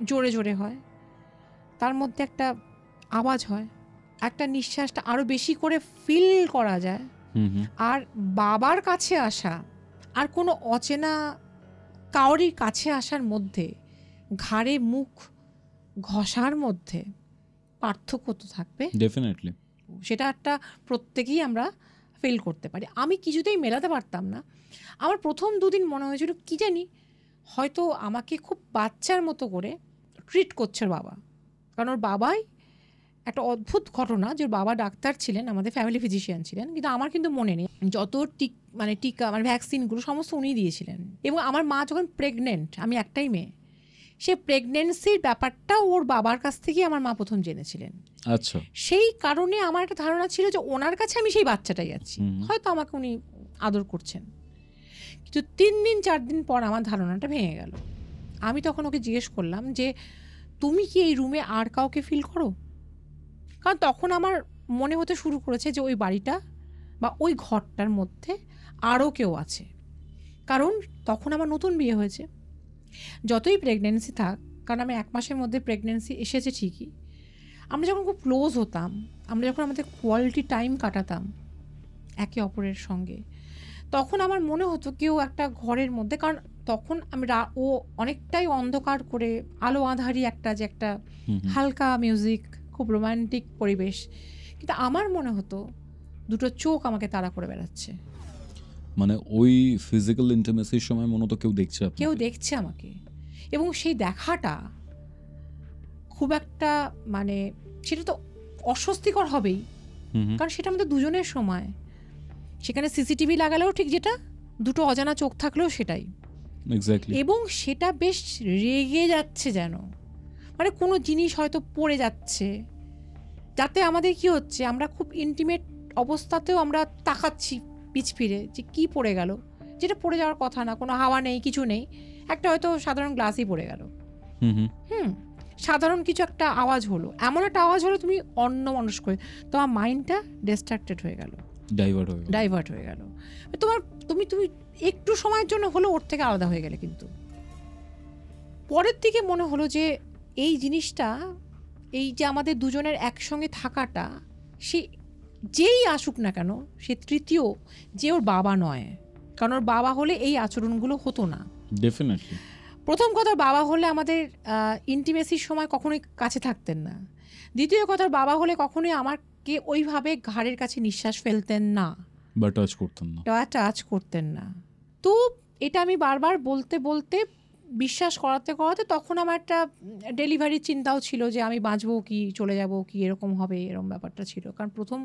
জোরে জোরে হয়, তার মধ্যে একটা আওয়াজ হয়, একটা নিঃশ্বাসটা আরো বেশি করে ফিল করা যায়। আর বাবার কাছে আসা আর কোনো অচেনা কাউরির কাছে আসার মধ্যে, ঘাড়ে মুখ ঘষার মধ্যে পার্থক্য তো থাকবে ডেফিনেটলি, সেটা একটা প্রত্যেকেই আমরা ফিল করতে পারি। আমি কিছুতেই মেলাতে পারতাম না। আমার প্রথম দুদিন মনে হয়েছিল কি জানি হয়তো আমাকে খুব বাচ্চার মতো করে ট্রিট করছে ওর বাবা, কারণ ওর বাবাই একটা অদ্ভুত ঘটনা যে ওর বাবা ডাক্তার ছিলেন, আমাদের ফ্যামিলি ফিজিশিয়ান ছিলেন, কিন্তু আমার কিন্তু মনে নেই যত টিকা মানে ভ্যাকসিনগুলো সমস্ত উনিই দিয়েছিলেন। এবং আমার মা যখন প্রেগনেন্ট, আমি একটাই মেয়ে, সে প্রেগনেন্সির ব্যাপারটা ওর বাবার কাছ থেকেই আমার মা প্রথম জেনেছিলেন। আচ্ছা, সেই কারণে আমার একটা ধারণা ছিল যে ওনার কাছে আমি সেই বাচ্চাটাই আছি, হয়তো আমাকে উনি আদর করছেন। কিন্তু 3 দিন 4 দিন পর আমার ধারণাটা ভেঙে গেল। আমি তখন ওকে জিজ্ঞেস করলাম যে তুমি কি এই রুমে আর কাউকে ফিল করো? কারণ তখন আমার মনে হতে শুরু করেছে যে ওই বাড়িটা বা ওই ঘরটার মধ্যে আরও কেউ আছে। কারণ তখন আমার নতুন বিয়ে হয়েছে, যতই প্রেগনেন্সি থাক, কারণ আমি 1 মাসের মধ্যে প্রেগনেন্সি এসেছে ঠিকই, আমরা যখন খুব ক্লোজ হতাম, আমরা যখন আমাদের কোয়ালিটি টাইম কাটাতাম একে অপরের সঙ্গে, তখন আমার মনে হতো কেউ একটা ঘরের মধ্যে, কারণ তখন আমি ও অনেকটাই অন্ধকার করে আলো আঁধারি একটা যে একটা হালকা মিউজিক, খুব রোমান্টিক পরিবেশ, কিন্তু আমার মনে হতো দুটো চোখ আমাকে তাড়া করে বেড়াচ্ছে। মানে ওই ফিজিক্যাল ইন্টিমেসির সময় মনে হতো কেউ দেখছে আমাকে, এবং সেই দেখাটা খুব একটা মানে সেটা তো অস্বস্তিকর হবেই, কারণ সেটা আমাদের দুজনের সময়, সেখানে সিসিটিভি লাগালেও ঠিক যেটা, দুটো অজানা চোখ থাকলেও সেটাই এক্স্যাক্টলি, এবং সেটা বেশ রেগে যাচ্ছে, যেন মানে কোনো জিনিস হয়তো পড়ে যাচ্ছে, যাতে আমাদের কি হচ্ছে আমরা খুব ইন্টিমেট অবস্থাতেও আমরা তাকাচ্ছি পিছ ফিরে যে কি পড়ে গেল, যেটা পড়ে যাওয়ার কথা না, কোনো হাওয়া নেই, কিছু নেই, একটা হয়তো সাধারণ গ্লাসই পড়ে গেল, সাধারণ কিছু একটা আওয়াজ হলো, এমন একটা আওয়াজ হলো তুমি অন্যমনস্ক হয়ে, তোমার মাইন্ডটা ডিস্ট্রাক্টেড হয়ে গেল, ডাইভার্ট হয়ে গেল, তোমার তুমি তুমি একটু সময়ের জন্য হলো ওর থেকে আলাদা হয়ে গেলে, কিন্তু পরের দিকে মনে হলো যে এই জিনিসটা, এই যে আমাদের দুজনের একসঙ্গে থাকাটা, সে যেই আসুক না কেন, সে তৃতীয় যে ওর বাবা নয়, কারণ ওর বাবা হলে এই আচরণগুলো হতো না। ডেফিনেটলি প্রথম কথা, বাবা হলে আমাদের ইন্টিমেসির সময় কখনোই কাছে থাকতেন না। দ্বিতীয় কথা, বাবা হলে কখনোই আমাকে ওইভাবে ঘাড়ের কাছে নিঃশ্বাস ফেলতেন না বা টাচ করতেন না। তো এটা আমি বারবার বলতে বলতে, বিশ্বাস করাতে করাতে, তখন আমার একটা ডেলিভারির চিন্তাও ছিল যে আমি বাঁচবো কি চলে যাব কি, এরকম হবে, এরকম ব্যাপারটা ছিল। কারণ প্রথম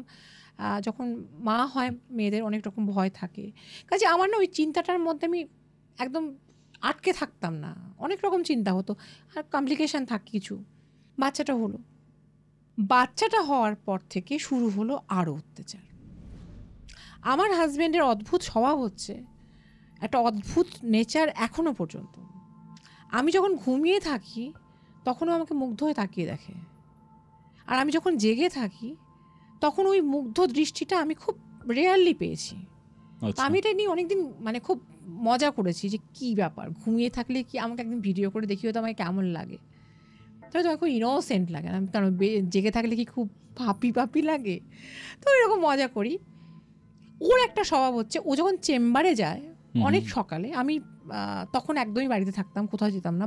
যখন মা হয় মেয়েদের অনেক রকম ভয় থাকে, কাজে আমার না ওই চিন্তাটার মধ্যে আমি একদম আটকে থাকতাম না, অনেক রকম চিন্তা হতো, আর কমপ্লিকেশান থাকে কিছু। বাচ্চাটা হওয়ার পর থেকে শুরু হলো আরও অত্যাচার। আমার হাজব্যান্ডের অদ্ভুত স্বভাব হচ্ছে, একটা অদ্ভুত নেচার এখনও পর্যন্ত। আমি যখন ঘুমিয়ে থাকি তখনও আমাকে মুগ্ধ হয়ে তাকিয়ে দেখে, আর আমি যখন জেগে থাকি তখন ওই মুগ্ধ দৃষ্টিটা আমি খুব রেয়ারলি পেয়েছি। আমি এটা নিয়ে অনেকদিন মানে খুব মজা করেছি যে কি ব্যাপার, ঘুমিয়ে থাকলে কি, আমাকে একদিন ভিডিও করে দেখিও তো আমাকে কেমন লাগে। তবে তোমার খুব ইনোসেন্ট লাগে না, কারণ জেগে থাকলে কি খুব পাপি লাগে, তো এরকম মজা করি। ওর একটা স্বভাব হচ্ছে, ও যখন চেম্বারে যায় অনেক সকালে, আমি তখন একদমই বাড়িতে থাকতাম, কোথাও যেতাম না,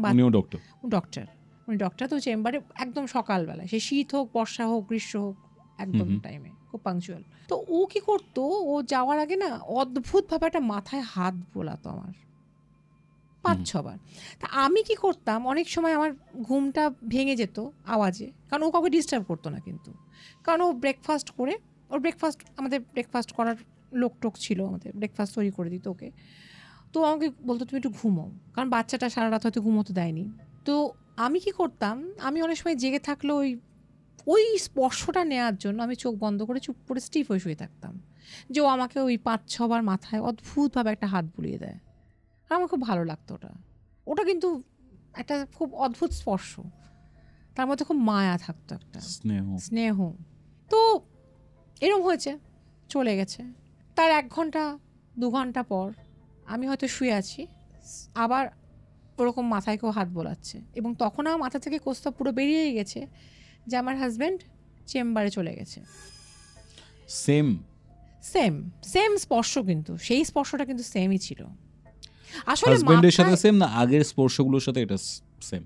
উনি ডক্টর, তো চেম্বারে একদম সকালবেলা, সে শীত হোক, বর্ষা হোক, গ্রীষ্ম হোক, একদম টাইমে, খুব পাংচুয়াল। তো ও কি করতো, ও যাওয়ার আগে না অদ্ভুতভাবে একটা মাথায় হাত বোলাতো আমার 5-6 বার। তা আমি কি করতাম, অনেক সময় আমার ঘুমটা ভেঙে যেত আওয়াজে, কারণ ও কাউকে ডিস্টার্ব করতো না, কিন্তু কারণ ও ব্রেকফাস্ট করে, আমাদের ব্রেকফাস্ট করার লোক টোক ছিল, আমাদের ব্রেকফাস্ট তৈরি করে দিত ওকে। তো আমাকে বলতো তুমি একটু ঘুমো, কারণ বাচ্চাটা সারা রাত হয়তো ঘুমোতে দেয়নি। তো আমি কি করতাম, আমি অনেক সময় জেগে থাকলে ওই স্পর্শটা নেওয়ার জন্য আমি চোখ বন্ধ করে চুপ করে স্টিফ হয়ে শুয়ে থাকতাম, যে ও আমাকে ওই 5-6 বার মাথায় অদ্ভুতভাবে একটা হাত বুলিয়ে দেয়। আর আমার খুব ভালো লাগতো ওটা কিন্তু একটা খুব অদ্ভুত স্পর্শ, তার মধ্যে খুব মায়া থাকতো, একটা স্নেহ। তো এরম হয়েছে, চলে গেছে। তার 1 ঘন্টা 2 ঘন্টা পর আমি হয়তো শুয়ে আছি, আবার ওরকম মাথায় কেউ হাত বোলাচ্ছে, এবং তখন আমার মাথা থেকে কোস্তা পুরো বেরিয়ে গেছে যে আমার হাজব্যান্ড চেম্বারে চলে গেছে। সেম স্পর্শ, কিন্তু সেই স্পর্শটা কিন্তু সেমই ছিল। আসলে হাজবেন্ডের সাথে সেম না, আগের স্পর্শগুলোর সাথে এটা সেম?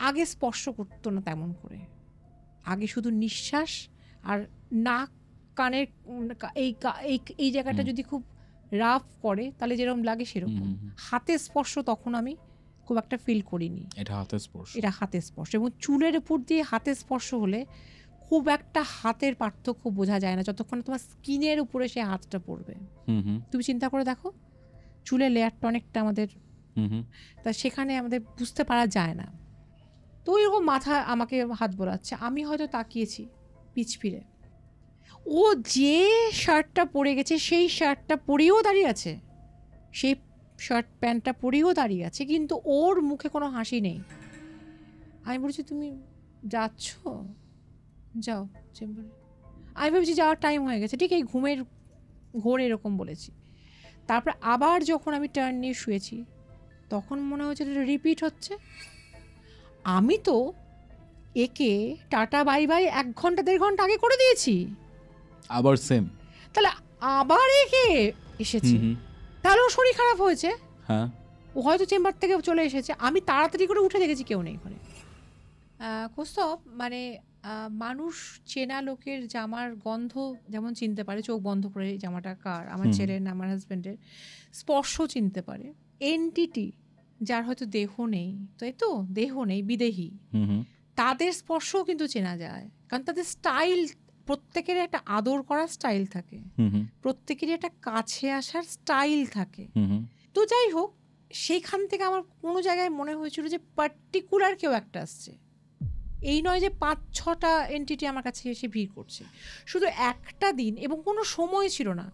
আগে স্পর্শ করতো না তেমন করে, আগে শুধু নিঃশ্বাস আর নাক কানের এই জায়গাটা যদি খুব রাফ করে তাহলে যেরকম লাগে সেরকম। হাতের স্পর্শ তখন আমি খুব একটা ফিল করিনি, এটা হাতের স্পর্শ। এবং চুলের উপর দিয়ে হাতের স্পর্শ হলে খুব একটা হাতের পার্থক্য বোঝা যায় না যতক্ষণ তোমার স্কিনের উপরে সে হাতটা পড়বে। তুমি চিন্তা করে দেখো, চুলের লেয়ারটা অনেকটা আমাদের, তা সেখানে আমাদের বুঝতে পারা যায় না। তো এরকম মাথা আমাকে হাত বোলাচ্ছে, আমি হয়তো তাকিয়েছি পিছ ফিরে, ও যে শার্টটা পরে গেছে সেই শার্টটা পরেও দাঁড়িয়ে আছে, সেই শার্ট প্যান্টটা পরেও দাঁড়িয়ে আছে, কিন্তু ওর মুখে কোনো হাসি নেই। আমি বলছি তুমি যাচ্ছ, যাও চেম্বারে। আমি ভেবেছি যাওয়ার টাইম হয়ে গেছে, ঠিক এই ঘুমের ঘোর এরকম বলেছি। তারপর আবার যখন আমি টার্ন নিয়ে শুয়েছি তখন মনে হচ্ছে রিপিট হচ্ছে। আমি তো একে টাটা বাই বাই 1 ঘন্টা 1.5 ঘন্টা আগে করে দিয়েছি, আবার সেম, তাহলে আবার একে এসেছে, তাহলে ওর শরীর খারাপ হয়েছে। হ্যাঁ, ও হয়তো চেম্বার থেকে চলে এসেছে, আমি তাড়াতাড়ি করে উঠে দেখেছি কেউ নেই ঘরে। কৌস্তব, মানে মানুষ চেনা লোকের জামার গন্ধ যেমন চিনতে পারে, চোখ বন্ধ করে জামাটা কার, আমার ছেলের না আমার হাজব্যান্ডের, স্পর্শ চিনতে পারে। এনটিটি যার হয়তো দেহ নেই, তাই তো, দেহ নেই, বিদেহী, তাদের স্পর্শও কিন্তু চেনা যায়, কারণ তাদের স্টাইল, প্রত্যেকের একটা আদর করার স্টাইল থাকে, প্রত্যেকেরই একটা কাছে আসার স্টাইল থাকে। তো যাই হোক, সেইখান থেকে আমার কোনো জায়গায় মনে হয়েছিল যে পার্টিকুলার কেউ একটা আসছে, এই নয় যে 5-6টা এন্টিটি আমার কাছে এসে ভিড় করছে, শুধু একটা দিন, এবং কোনো সময় ছিল না,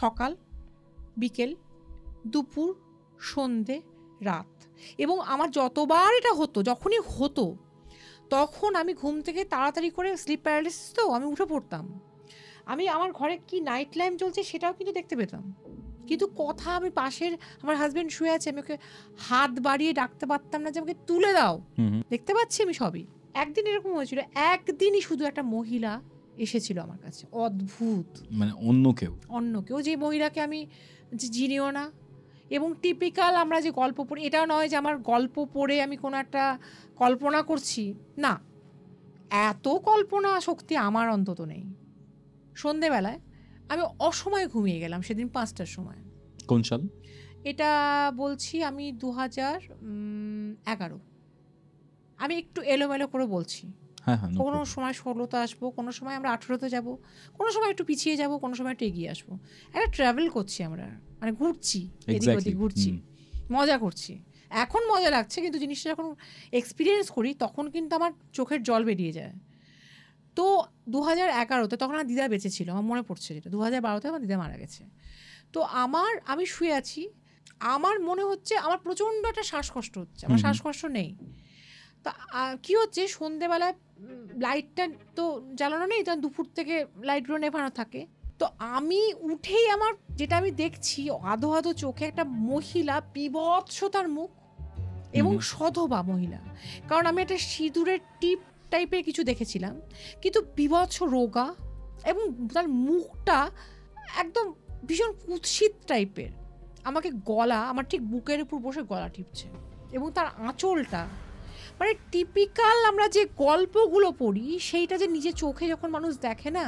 সকাল, বিকেল, দুপুর, সন্ধে, রাত। এবং আমার যতবার এটা হতো, যখনই হতো তখন আমি ঘুম থেকে তাড়াতাড়ি করে, স্লিপ প্যারালিসিস তো, আমি উঠে পড়তাম, আমি আমার ঘরে কি নাইট ল্যাম্প জ্বলছে সেটাও কিন্তু দেখতে পেতাম, কিন্তু কথা, আমি পাশের আমার হাজব্যান্ড শুয়ে আছে, আমি ওকে হাত বাড়িয়ে ডাকতে পারতাম না যে আমাকে তুলে দাও, দেখতে পাচ্ছি আমি সবই। একদিন এরকম হয়েছিল, একদিনই শুধু একটা মহিলা এসেছিল আমার কাছে, অদ্ভুত, মানে অন্য কেউ, যে মহিলাকে আমি চিনিও না। এবং টিপিক্যাল আমরা যে গল্প পড়ি, এটা নয় যে আমার গল্প পড়ে আমি কোনো একটা কল্পনা করছি, না, এত কল্পনা শক্তি আমার অন্তত নেই। সন্ধেবেলায় আমি অসময়ে ঘুমিয়ে গেলাম সেদিন 5টার সময়। কোন সাল এটা বলছি আমি 2011। আমি একটু এলোমেলো করে বলছি, হ্যাঁ, কোনো সময় 16তে আসবো, কোনো সময় আমরা 18তে যাব, কোনো সময় একটু পিছিয়ে যাব, কোনো সময় একটু এগিয়ে আসবো। একটা ট্রাভেল করছি আমরা, মানে ঘুরছি, এদিক ওদিক ঘুরছি, মজা করছি। এখন মজা লাগছে, কিন্তু জিনিসটা যখন এক্সপিরিয়েন্স করি তখন কিন্তু আমার চোখের জল বেরিয়ে যায়। তো 2011-তে, তখন আমার দিদা বেঁচে ছিল, আমার মনে পড়ছে, যেটা 2012-তে আমার দিদা মারা গেছে। তো আমি শুয়ে আছি, আমার মনে হচ্ছে আমার প্রচণ্ড একটা শ্বাসকষ্ট হচ্ছে, আমার শ্বাসকষ্ট নেই। তা কী হচ্ছে, সন্ধেবেলায় লাইটটা তো জ্বালানো নেই, তখন দুপুর থেকে লাইটগুলো নেভানো থাকে। তো আমি উঠেই আমার যেটা আমি দেখছি, আধো আধো চোখে একটা মহিলা, বীভৎসতার মুখ এবং সধবা মহিলা, কারণ আমি একটা সিঁদুরের টিপ টাইপের কিছু দেখেছিলাম, কিন্তু বীভৎস রোগা, এবং তার মুখটা একদম ভীষণ কুৎসিত টাইপের। আমাকে আমার ঠিক বুকের উপর বসে গলা টিপছে, এবং তার আঁচলটা, মানে টিপিক্যাল আমরা যে গল্পগুলো পড়ি সেইটা যে নিজে চোখে যখন মানুষ দেখে না,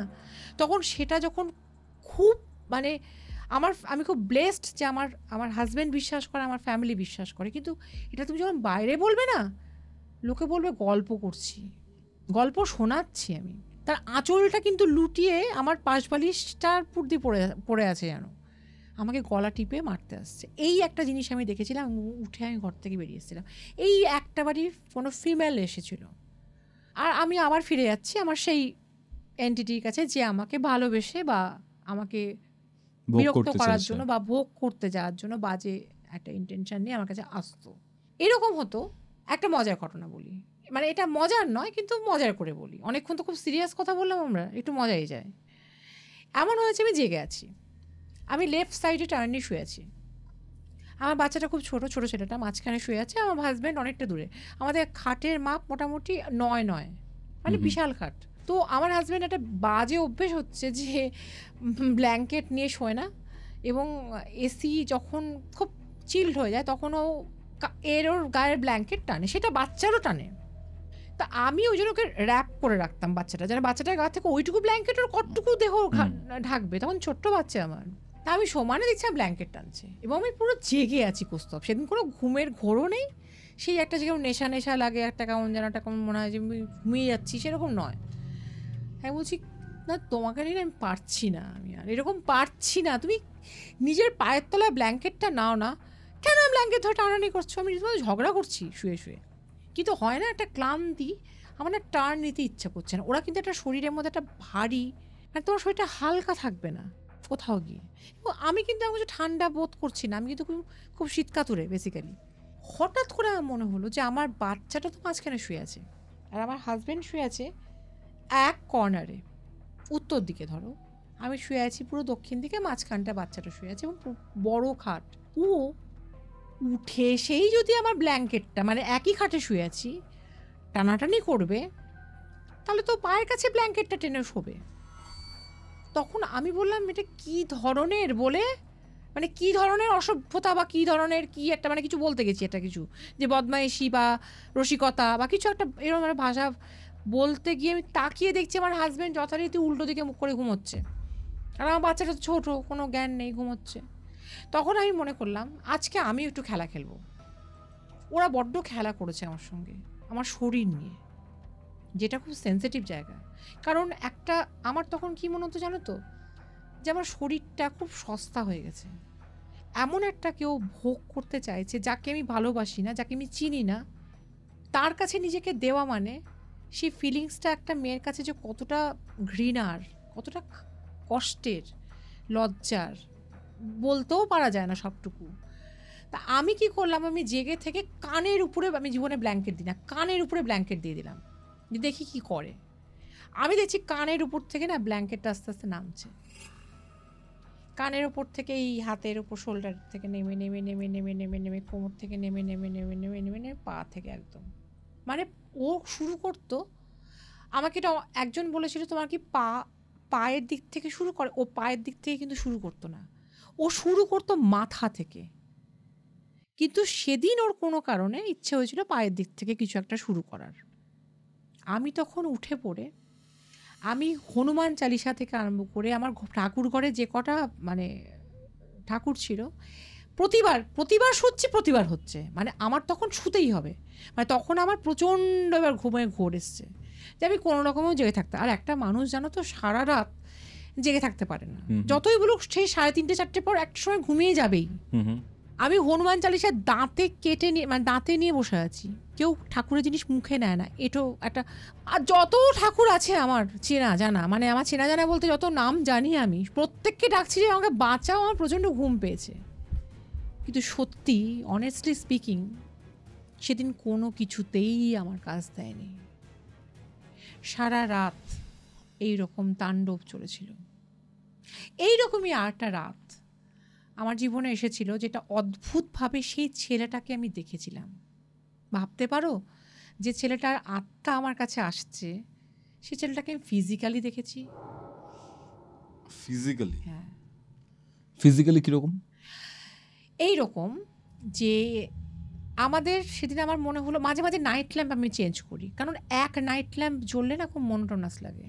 তখন সেটা যখন খুব, মানে আমি খুব ব্লেসড যে আমার হাজব্যান্ড বিশ্বাস করে, আমার ফ্যামিলি বিশ্বাস করে, কিন্তু এটা তুমি যখন বাইরে বলবে না, লোকে বলবে গল্প করছি, গল্প শোনাচ্ছি আমি। তার আঁচলটা কিন্তু লুটিয়ে আমার পাশবালিশটার পুর্দি পড়ে আছে, যেন আমাকে গলা টিপে মারতে আসছে। এই একটা জিনিস আমি দেখেছিলাম, উঠে আমি ঘর থেকে বেরিয়ে এসেছিলাম। এই একটা বাড়ি কোনো ফিমেল এসেছিল, আর আমি আবার ফিরে যাচ্ছি আমার সেই এন্টিটির কাছে, যে আমাকে ভালোবেসে বা আমাকে বিরক্ত করার জন্য বা ভোগ করতে যাওয়ার জন্য বাজে একটা ইন্টেনশন নিয়ে আমার কাছে আসতো। এরকম হতো। একটা মজার ঘটনা বলি, মানে এটা মজার নয় কিন্তু মজার করে বলি, অনেকক্ষণ তো খুব সিরিয়াস কথা বললাম, আমরা একটু মজাই যায়। এমন হয়েছে, আমি জেগে আছি, আমি লেফট সাইডে টার্নি শুয়ে আছি, আমার বাচ্চাটা খুব ছোট ছেলেটা মাঝখানে শুয়ে আছে, আমার হাজব্যান্ড অনেকটা দূরে, আমাদের খাটের মাপ মোটামুটি 9, মানে বিশাল খাট। তো আমার হাজব্যান্ড একটা বাজে অভ্যেস হচ্ছে যে ব্ল্যাঙ্কেট নিয়ে শোয় না, এবং এসি যখন খুব চিল্ড হয়ে যায় তখন ওর গায়ের ব্ল্যাঙ্কেট টানে, সেটা বাচ্চারও টানে। তা আমি ওই জন্য ওকে র্যাপ করে রাখতাম বাচ্চাটা, যেন বাচ্চাটার গা থেকে ওইটুকু ব্ল্যাঙ্কেট ওর কতটুকু দেহ ঢাকবে, তখন ছোট্ট বাচ্চা আমার। তা আমি সমানে দেখছি ব্ল্যাঙ্কেট টানছে, এবং আমি পুরো জেগে আছি কুস্তব, সেদিন কোনো ঘুমের ঘোরও নেই, সেই একটা যেরকম নেশা লাগে, একটা কেমন যেন একটা কেমন মনে হয় যে ঘুমিয়ে যাচ্ছি, সেরকম নয়। হ্যাঁ, বলছি না তোমাকে নিয়ে আমি পারছি না, আমি আর এরকম পারছি না, তুমি নিজের পায়ের তলায় ব্ল্যাঙ্কেটটা নাও না, কেন ব্ল্যাঙ্কেট ধরে টানাটানি করছো, আমি ঝগড়া করছি শুয়ে শুয়ে, কিন্তু হয় না একটা ক্লান্তি, আমার না টার্ন নিতে ইচ্ছা করছে না। ওরা কিন্তু একটা শরীরের মধ্যে একটা ভারী, আর তোমার শরীরটা হালকা থাকবে না কোথাও গিয়ে। এবং আমি কিন্তু আমি কিছু ঠান্ডা বোধ করছি না, আমি কিন্তু খুব শীতকাতুরে বেসিক্যালি। হঠাৎ করে আমার মনে হলো যে আমার বাচ্চাটা তো মাঝখানে শুয়ে আছে, আর আমার হাজব্যান্ড শুয়ে আছে এক কর্নারে, উত্তর দিকে ধরো, আমি শুয়ে আছি পুরো দক্ষিণ দিকে, মাঝখানটা বাচ্চাটা শুয়ে আছে, এবং বড় খাট। ও উঠে সেই যদি আমার ব্ল্যাঙ্কেটটা, মানে একই খাটে শুয়ে আছি, টানাটানি করবে, তাহলে তো পায়ের কাছে ব্ল্যাঙ্কেটটা টেনে শোবে। তখন আমি বললাম এটা কি ধরনের, বলে মানে কি ধরনের অসভ্যতা বা কি ধরনের কি একটা, মানে কিছু বলতে গেছি, একটা কিছু যে বদমাইশি বা রসিকতা বা কিছু একটা এরকম একটা ভাষা বলতে গিয়ে আমি তাকিয়ে দেখছি আমার হাজব্যান্ড যথারীতি উল্টো দিকে মুখ করে ঘুমোচ্ছে, আর আমার বাচ্চাটা ছোটো, কোনো জ্ঞান নেই, ঘুমোচ্ছে। তখন আমি মনে করলাম আজকে আমি একটু খেলা খেলবো। ওরা বড্ড খেলা করেছে আমার সঙ্গে, আমার শরীর নিয়ে, যেটা খুব সেন্সিটিভ জায়গা। কারণ আমার তখন কি মনে হতো জানো তো, যে আমার শরীরটা খুব সস্তা হয়ে গেছে, এমন একটা কেউ ভোগ করতে চাইছে যাকে আমি ভালোবাসি না, যাকে আমি চিনি না, তার কাছে নিজেকে দেওয়া মানে সেই ফিলিংসটা একটা মেয়ের কাছে যে কতটা ঘৃণার, কতটা কষ্টের, লজ্জার, বলতেও পারা যায় না সবটুকু। তা আমি কি করলাম, আমি জেগে থেকে কানের উপরে, আমি জীবনে ব্ল্যাঙ্কেট দিই না, কানের উপরে ব্ল্যাঙ্কেট দিয়ে দিলাম যে দেখি কি করে। আমি দেখছি কানের উপর থেকে না ব্ল্যাঙ্কেটটা আস্তে আস্তে নামছে, কানের উপর থেকে এই হাতের উপর শোল্ডার থেকে নেমে নেমে নেমে নেমে নেমে নেমে কোমর থেকে নেমে নেমে নেমে নেমে নেমে নেমে পা থেকে একদম। মানে ও শুরু করতো, আমাকে এটা একজন বলেছিল তোমার কি পায়ের দিক থেকে শুরু করে, ও পায়ের দিক থেকে কিন্তু শুরু করতো না, ও শুরু করতো মাথা থেকে। কিন্তু সেদিন ওর কোনো কারণে ইচ্ছে হয়েছিল পায়ের দিক থেকে কিছু একটা শুরু করার। আমি তখন উঠে পড়ে আমি হনুমান চালিসা থেকে আরম্ভ করে আমার ঠাকুর ঘরে যে কটা মানে ঠাকুর ছিল, প্রতিবার শুচ্ছি, প্রতিবার হচ্ছে, মানে আমার তখন শুতেই হবে। মানে তখন আমার প্রচণ্ড এবার ঘোর এসছে যে আমি কোনো রকমেও জেগে থাকতে। আর একটা মানুষ জানো তো সারা রাত জেগে থাকতে পারে না, যতই বলুক সেই 3:30 4টে পর একটা সময় ঘুমিয়ে যাবেই। আমি হনুমান চালিসা দাঁতে কেটে নিয়ে, মানে দাঁতে নিয়ে বসে আছি, কেউ ঠাকুরের জিনিস মুখে নেয় না। এটাও একটা, আর যত ঠাকুর আছে আমার চেনা জানা, মানে আমার চেনা জানা বলতে যত নাম জানি আমি প্রত্যেককে ডাকছি যে আমাকে বাঁচাও, আমার প্রচণ্ড ঘুম পেয়েছে। কিন্তু সত্যি অনেস্টলি স্পিকিং সেদিন কোনো কিছুতেই আমার কাজ দেয়নি। সারা রাত এইরকম তাণ্ডব চলেছিল। এইরকমই আরেকটা রাত আমার জীবনে এসেছিল, যেটা অদ্ভুতভাবে সেই ছেলেটাকে আমি দেখেছিলাম। ভাবতে পারো যে ছেলেটার আত্মা আমার কাছে আসছে, সেই ছেলেটাকে আমি ফিজিক্যালি দেখেছি। ফিজিক্যালি? হ্যাঁ। ফিজিক্যালি কীরকম? এইরকম যে আমাদের সেদিন আমার মনে হলো মাঝে মাঝে নাইট ল্যাম্প আমি চেঞ্জ করি, কারণ এক নাইট ল্যাম্প জ্বললে না খুব মনোটোনাস লাগে।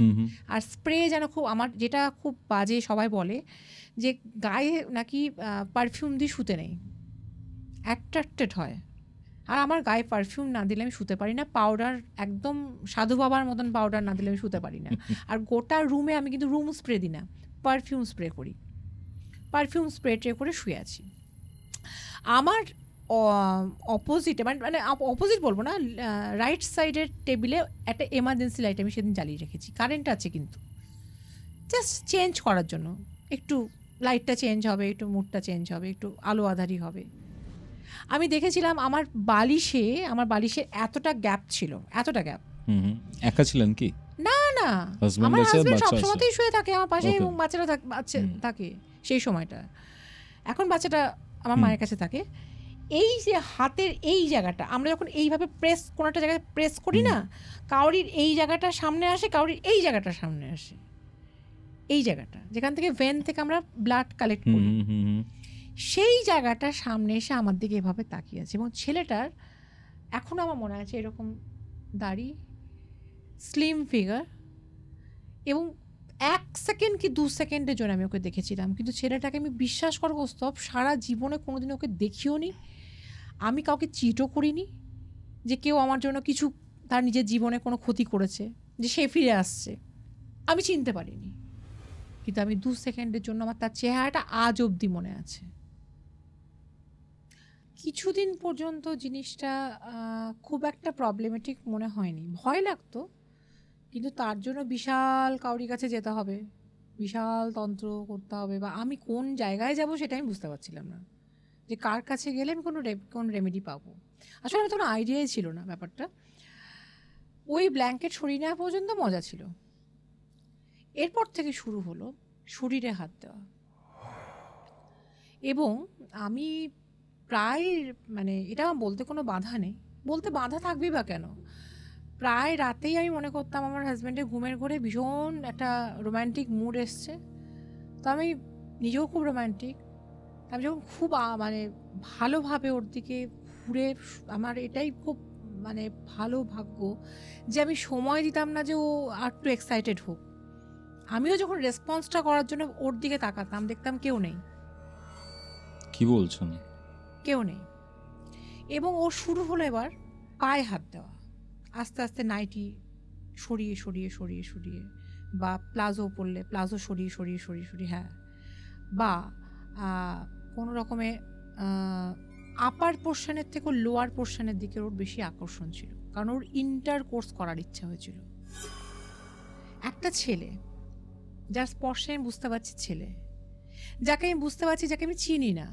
আর স্প্রে যেন খুব, আমার যেটা খুব বাজে সবাই বলে যে গায়ে নাকি পারফিউম দিয়ে শুতে নেই, অ্যাট্রাক্টেড হয়। আর আমার গায়ে পারফিউম না দিলে আমি শুতে পারি না, পাউডার একদম সাধু বাবার মতন পাউডার না দিলে আমি শুতে পারি না। আর গোটা রুমে আমি কিন্তু রুম স্প্রে দিই না, পারফিউম স্প্রে করি, পারফিউম স্প্রে ট্রে করে শুয়ে আছি। আমার অপোজিটে, মানে অপোজিট বলবো না, রাইট সাইডের টেবিলে একটা এমার্জেন্সি লাইট আমি সেদিন জ্বালিয়ে রেখেছি, কারেন্ট আছে কিন্তু জাস্ট চেঞ্জ করার জন্য, একটু লাইটটা চেঞ্জ হবে, একটু মুডটা চেঞ্জ হবে, একটু আলো আধারি হবে। আমি দেখেছিলাম আমার বালিশের এতটা গ্যাপ ছিল, এতটা গ্যাপ। একা ছিলেন কি? না না, আমার হাজবেন্ড সবসময়তেই শুয়ে থাকে আমার পাশে, এবং বাচ্চারা থাকে সেই সময়টা। এখন বাচ্চাটা আমার মায়ের কাছে থাকে। এই যে হাতের এই জায়গাটা, আমরা যখন এইভাবে প্রেস, কোনো একটা জায়গায় প্রেস করি না, কাউরির এই জায়গাটা সামনে আসে, কাউরির এই জায়গাটা সামনে আসে, এই জায়গাটা যেখান থেকে ভেন থেকে আমরা ব্লাড কালেক্ট করি, সেই জায়গাটা সামনে এসে আমার দিকে এভাবে তাকিয়ে আছে। এবং ছেলেটার এখনও আমার মনে আছে এরকম দাড়ি, স্লিম ফিগার, এবং 1 সেকেন্ড কি 2 সেকেন্ডের জন্য আমি ওকে দেখেছিলাম। কিন্তু ছেলেটাকে আমি বিশ্বাস করবো স্তব সারা জীবনে কোনোদিন ওকে দেখিও নি, আমি কাউকে চিটও করিনি যে কেউ আমার জন্য কিছু তার নিজের জীবনে কোনো ক্ষতি করেছে, যে সে ফিরে আসছে, আমি চিনতে পারিনি। কিন্তু আমি 2 সেকেন্ডের জন্য আমার তার চেহারাটা আজ অবধি মনে আছে। কিছুদিন পর্যন্ত জিনিসটা খুব একটা প্রবলেমেটিক মনে হয়নি, ভয় লাগতো, কিন্তু তার জন্য বিশাল কাউরির কাছে যেতে হবে, বিশাল তন্ত্র করতে হবে, বা আমি কোন জায়গায় যাব সেটা আমি বুঝতে পারছিলাম না, যে কার কাছে গেলে আমি কোন রেমেডি পাবো। আসলে আমার তখন আইডিয়াই ছিল না ব্যাপারটা। ওই ব্ল্যাঙ্কেট সরিয়ে নেওয়া পর্যন্ত মজা ছিল, এরপর থেকে শুরু হলো শরীরে হাত দেওয়া। এবং আমি প্রায়, মানে এটা বলতে কোনো বাধা নেই, বলতে বাধা থাকবেই বা কেন, প্রায় রাতেই আমি মনে করতাম আমার হাজব্যান্ডের ঘুমের ঘরে ভীষণ একটা রোম্যান্টিক মুড এসছে। তো আমি নিজেও খুব রোম্যান্টিক, আমি যখন খুব মানে ভালোভাবে ওর দিকে ঘুরে, আমার এটাই খুব মানে ভালো ভাগ্য যে আমি সময় দিতাম না যে ও আর একটু এক্সাইটেড হোক। আমিও যখন রেসপন্সটা করার জন্য ওর দিকে তাকাতাম, দেখতাম কেউ নেই। কি বলছেন? কেউ নেই। এবং ও শুরু হলো এবার পায়ে হাত দেওয়া, আস্তে আস্তে নাইটি সরিয়ে সরিয়ে সরিয়ে সরিয়ে, বা প্লাজো পরলে প্লাজো সরিয়ে সরিয়ে সরিয়ে সরিয়ে, হ্যাঁ, বা কোনো রকমে আপার পোর্শনের থেকে লোয়ার পোর্শনের দিকে ওর বেশি আকর্ষণ ছিল, কারণ ওর ইন্টার কোর্স করার ইচ্ছা হয়েছিল। একটা ছেলে যার স্পর্শে আমি বুঝতে পারছি ছেলে, যাকে আমি বুঝতে পারছি, যাকে আমি চিনি না,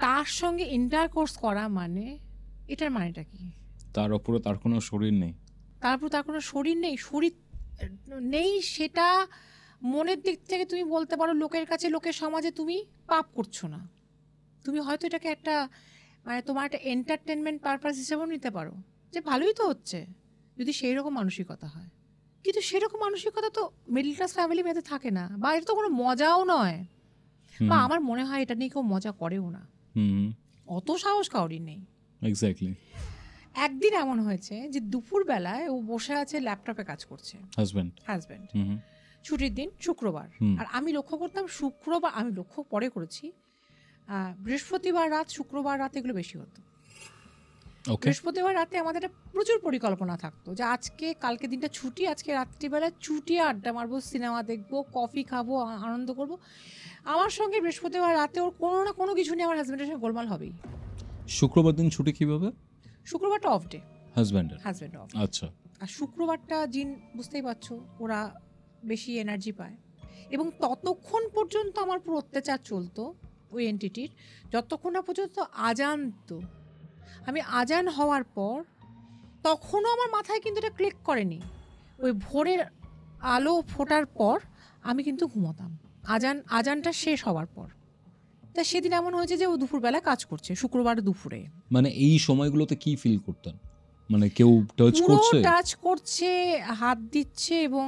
তার সঙ্গে ইন্টার কোর্স করা মানে এটার মানেটা কি? তার ওপরে তার কোনো শরীর নেই, তারপর তার কোনো শরীর নেই, শরীর নেই সেটা মনের দিক থেকে তুমি বলতে পারো, লোকের কাছে, লোকের সমাজে তুমি পাপ করছো না, তুমি হয়তো এটাকে একটা মানে তোমার একটা এন্টারটেনমেন্ট পারপাস হিসেবেও নিতে পারো, যে ভালোই তো হচ্ছে, যদি সেই রকম মানসিকতা হয়। কিন্তু সেরকম মানসিকতা তো মিডল ক্লাস ফ্যামিলি মেয়েতে থাকে না, বা এটা তো কোনো মজাও নয়, বা আমার মনে হয় এটা নিয়ে কেউ মজা করেও না, অত সাহস কাউরি নেই। এক্স্যাক্টলি। একদিন এমন হয়েছে যে দুপুরবেলায় ও বসে আছে, ল্যাপটপে কাজ করছে, হাজব্যান্ড, ছুটির দিন শুক্রবার। আর আমি লক্ষ্য করতাম শুক্রবার, আমি লক্ষ্য পরে করেছি, বৃহস্পতিবার রাত, শুক্রবার রাত এগুলো বেশি হতো। বৃহস্পতিবার রাতে আমাদের একটা প্রচুর পরিকল্পনা থাকতো যে আজকে কালকে দিনটা ছুটি, আজকে রাত্রিবেলা চুটিয়ে আড্ডা মারবো, সিনেমা দেখবো, কফি খাবো, আনন্দ করব। আমার সঙ্গে বৃহস্পতিবার রাতে ওর কোনো না কোনো কিছু নিয়ে আমার হাজব্যান্ডের সঙ্গে গোলমাল হবেই। শুক্রবার দিন ছুটি কিভাবে? শুক্রবারটা অফ ডে হাজব্যান্ড অফ। আচ্ছা। আর শুক্রবারটা জিন বুঝতেই পারছো, ওরা বেশি এনার্জি পায়। এবং ততক্ষণ পর্যন্ত আমার পুরো অত্যাচার চলতো ওই এন্টিটির, যতক্ষণ না পর্যন্ত আজান তো। আমি আজান হওয়ার পর তখনও আমার মাথায় কিন্তু এটা ক্লিক করেনি, ওই ভোরের আলো ফোটার পর আমি কিন্তু ঘুমোতাম, আজানটা শেষ হওয়ার পর। তা সেদিন এমন হয়েছে যে ও দুপুরবেলা কাজ করছে, শুক্রবার দুপুরে। মানে এই সময়গুলোতে কি ফিল করতেন? মানে কেউ টাচ করছে, হাত দিচ্ছে, এবং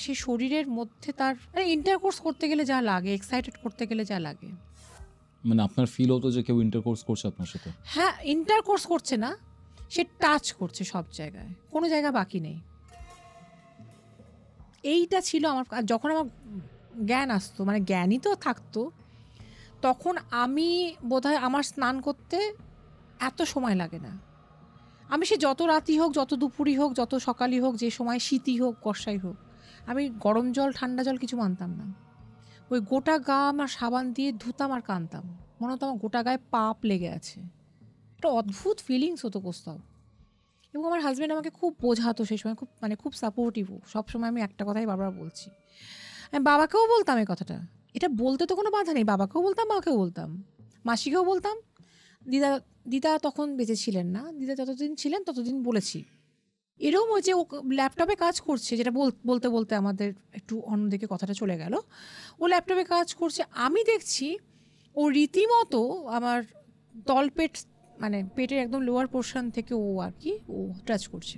সে শরীরের মধ্যে তার ইন্টারকোর্স করতে গেলে যা লাগে, এক্সাইটেড করতে গেলে যা লাগে, মানে আপনার ফিল হতো যে কেউ ইন্টারকোর্স করছে আপনার সাথে? হ্যাঁ, ইন্টারকোর্স করছে না, সে টাচ করছে সব জায়গায়, কোনো জায়গা বাকি নেই। এইটা ছিল আমার। যখন আমার জ্ঞান আসতো, মানে জ্ঞানই তো থাকতো, তখন আমি বোধহয় আমার স্নান করতে এত সময় লাগে না। আমি সে যত রাতই হোক, যত দুপুরই হোক, যত সকালই হোক, যে সময় শীতই হোক, বর্ষাই হোক, আমি গরম জল ঠান্ডা জল কিছু মানতাম না। ওই গোটা গা আমার সাবান দিয়ে ধুতাম আর কানতাম, মনে হতো আমার গোটা গায়ে পাপ লেগে আছে। একটা অদ্ভুত ফিলিংস হতো কোথাও। এবং আমার হাজব্যান্ড আমাকে খুব বোঝাতো সেই সময়, খুব সাপোর্টিভ। সবসময় আমি একটা কথাই বারবার বলছি, আমি বাবাকেও বলতাম এই কথাটা, এটা বলতে তো কোনো বাধা নেই, বাবাকেও বলতাম, মাকেও বলতাম, মাসিকেও বলতাম। দিদা তখন বেঁচে ছিলেন না, দিদা যতদিন ছিলেন ততদিন বলেছি। এরকম হয়েছে, ও ল্যাপটপে কাজ করছে, যেটা বলতে বলতে আমাদের একটু অন্যদিকে কথাটা চলে গেল। ও ল্যাপটপে কাজ করছে, আমি দেখছি ও রীতিমতো আমার তলপেট, মানে পেটের একদম লোয়ার পোর্শন থেকে ও আর কি ও টাচ করছে।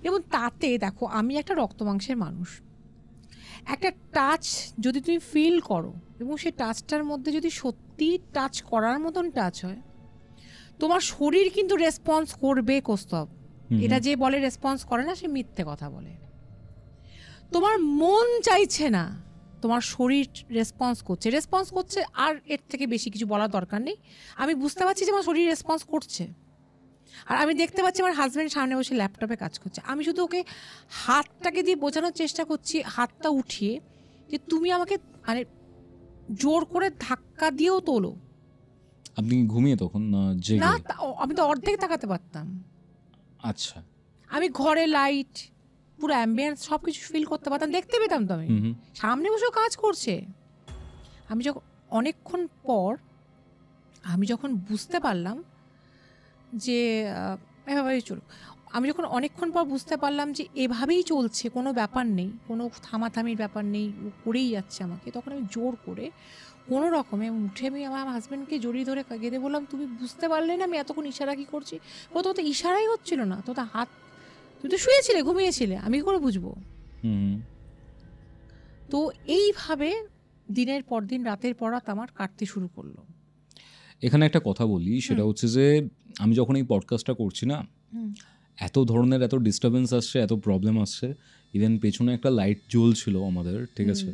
এবং তাতে দেখো, আমি একটা রক্ত মাংসের মানুষ, একটা টাচ যদি তুমি ফিল করো এবং সেই টাচটার মধ্যে যদি সত্যি টাচ করার মতন টাচ হয়, তোমার শরীর কিন্তু রেসপন্স করবে কৌস্তব। এটা যে বলে রেসপন্স করে না, সে মিথ্যে কথা বলে। তোমার মন চাইছে না, তোমার শরীর রেসপন্স করছে, আর এর থেকে বেশি কিছু বলার দরকার নেই। আমি বুঝতে পারছি যে আমার শরীর রেসপন্স করছে, আর আমি দেখতে পাচ্ছি আমার হাজব্যান্ড সামনে বসে ল্যাপটপে কাজ করছে। আমি শুধু ওকে হাতটাকে দিয়ে বোঝানোর চেষ্টা করছি, হাতটা উঠিয়ে, যে তুমি আমাকে মানে জোর করে ধাক্কা দিয়েও তোলো। আপনি ঘুমিয়ে তখন না? আমি তো অর্ধেক তাকাতে পারতাম। আচ্ছা। আমি ঘরে লাইট, পুরো অ্যাম্বিয়েন্স সব কিছু ফিল করতে পারতাম, দেখতে পেতাম তো। আমি সামনে বসেও কাজ করছে। আমি যখন অনেকক্ষণ পর বুঝতে পারলাম যে এভাবেই চলুক, আমি যখন অনেকক্ষণ পর বুঝতে পারলাম যে এভাবেই চলছে, কোনো ব্যাপার নেই, কোনো থামাথামির ব্যাপার নেই, ও করেই যাচ্ছে আমাকে, তখন আমি জোর করে কোনো রকমে উঠে আমি আমার হাজব্যান্ডকে জড়িয়ে ধরে কেঁদে বললাম, তুমি বুঝতে পারলে না আমি এতক্ষণ ইশারা কী করছি? ও তো ইশারাই হচ্ছিল না, তো হাত, তুমি তো শুয়েছিলে, ঘুমিয়েছিলে, আমি কী করে বুঝবো? তো এইভাবে দিনের পর দিন, রাতের পর রাত আমার কাটতে শুরু করলো। এখানে একটা কথা বলি, সেটা হচ্ছে যে আমি যখন এই পডকাস্টটা করছি না, এত ধরনের এত ডিস্টারবেন্স আসছে, এত প্রবলেম আসছে, ইভেন পেছনে একটা লাইট জ্বলছিল আমাদের, ঠিক আছে,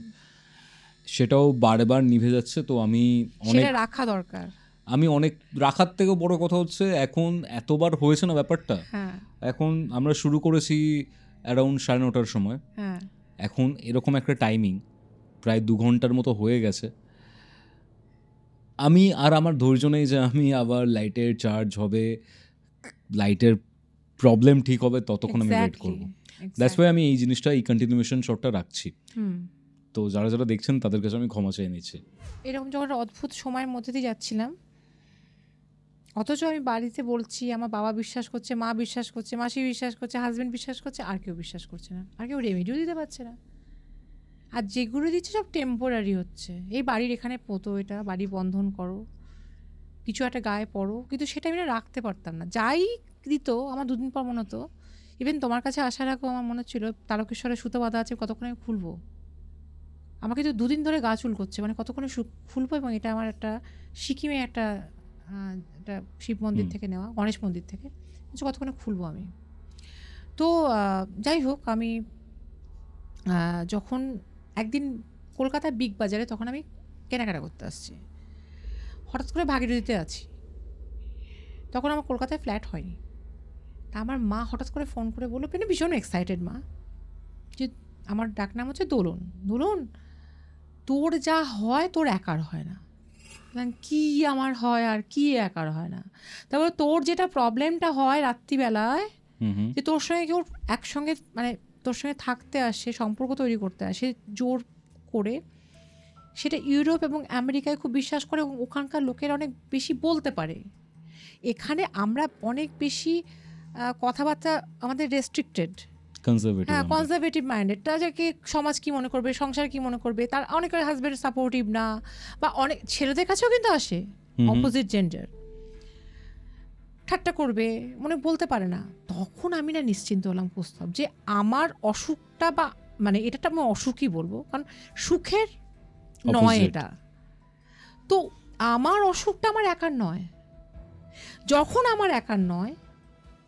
সেটাও বারবার নিভে যাচ্ছে। তো আমি অনেক রাখা দরকার, আমি অনেক রাখার থেকেও বড় কথা হচ্ছে এখন এতবার হয়েছে না ব্যাপারটা। এখন আমরা শুরু করেছি অ্যারাউন্ড 9:30টার সময়, এখন এরকম একটা টাইমিং প্রায় 2 ঘন্টার মতো হয়ে গেছে। আমি আর আমার ধৈর্য নেই যে আমি আবার লাইটের চার্জ হবে, লাইটের প্রবলেম ঠিক হবে, ততক্ষণ আমি ওয়েট করবো। দ্যাটস ওয়াই আমি এই জিনিসটা, এই কন্টিনিউয়েশন শটটা রাখছি। তো যারা যারা দেখছেন তাদের কাছে আমি ক্ষমা চেয়ে নিচ্ছি। এরকম যখন অদ্ভুত সময়ের মধ্যে দিয়ে যাচ্ছিলাম, অথচ আমি বাড়িতে বলছি, আমার বাবা বিশ্বাস করছে, মা বিশ্বাস করছে, মাসি বিশ্বাস করছে, হাজব্যান্ড বিশ্বাস করছে, আর কেউ বিশ্বাস করছে না, আর কেউ রেমেডিও দিতে পারছে না। আর যেগুলো দিচ্ছে সব টেম্পোরারি হচ্ছে। এই বাড়ির এখানে পোতো, এটা বাড়ি বন্ধন করো, কিছু একটা গায়ে পড়ো, কিন্তু সেটা আমি না রাখতে পারতাম না। যাই দিত আমার দুদিন পর মনে হতো, ইভেন তোমার কাছে আসার আগেও আমার মনে হচ্ছিল তারকেশ্বরে সুতো বাঁধা আছে, কতক্ষণ আমি খুলবো। আমাকে তো দুদিন ধরে গা চুল করছে, মানে কতক্ষণে খুলবো। এবং এটা আমার একটা সিকিমে একটা শিব মন্দির থেকে নেওয়া, গণেশ মন্দির থেকে, কতক্ষণে খুলবো আমি। তো যাই হোক, আমি যখন একদিন কলকাতার বিগ বাজারে, তখন আমি কেনাকাটা করতে আসছি, হঠাৎ করে ভাগীরথীতে আছি, তখন আমার কলকাতায় ফ্ল্যাট হয়নি। তা আমার মা হঠাৎ করে ফোন করে বললো, মানে ভীষণ এক্সাইটেড মা, যে আমার ডাকনাম হচ্ছে দোলন, দোলন তোর যা হয় তোর একার হয় না। কি আমার হয় আর কি একার হয় না? তারপরে তোর যেটা প্রবলেমটা হয় রাত্রিবেলায়, যে তোর সঙ্গে কেউ একসঙ্গে, মানে তোর সঙ্গে থাকতে আসে, সম্পর্ক তৈরি করতে আসে জোর করে, সেটা ইউরোপ এবং আমেরিকায় খুব বিশ্বাস করে, এবং ওখানকার লোকেরা অনেক বেশি বলতে পারে। এখানে আমরা অনেক বেশি কথাবার্তা আমাদের রেস্ট্রিক্টেড, হ্যাঁ, কনজারভেটিভ মাইন্ডেড। যাকে সমাজ কি মনে করবে, সংসার কি মনে করবে, তার অনেকের হাজব্যান্ড সাপোর্টিভ না, বা অনেক ছেলেদের কাছেও কিন্তু আসে অপোজিট জেন্ডার, ঠাট্টা করবে, মনে বলতে পারে না। তখন আমি না নিশ্চিন্ত হলাম প্রস্তাব, যে আমার অসুখটা, বা মানে এটা আমি অসুখই বলবো, কারণ সুখের নয় এটা, তো আমার অসুখটা আমার একার নয়। যখন আমার একার নয়,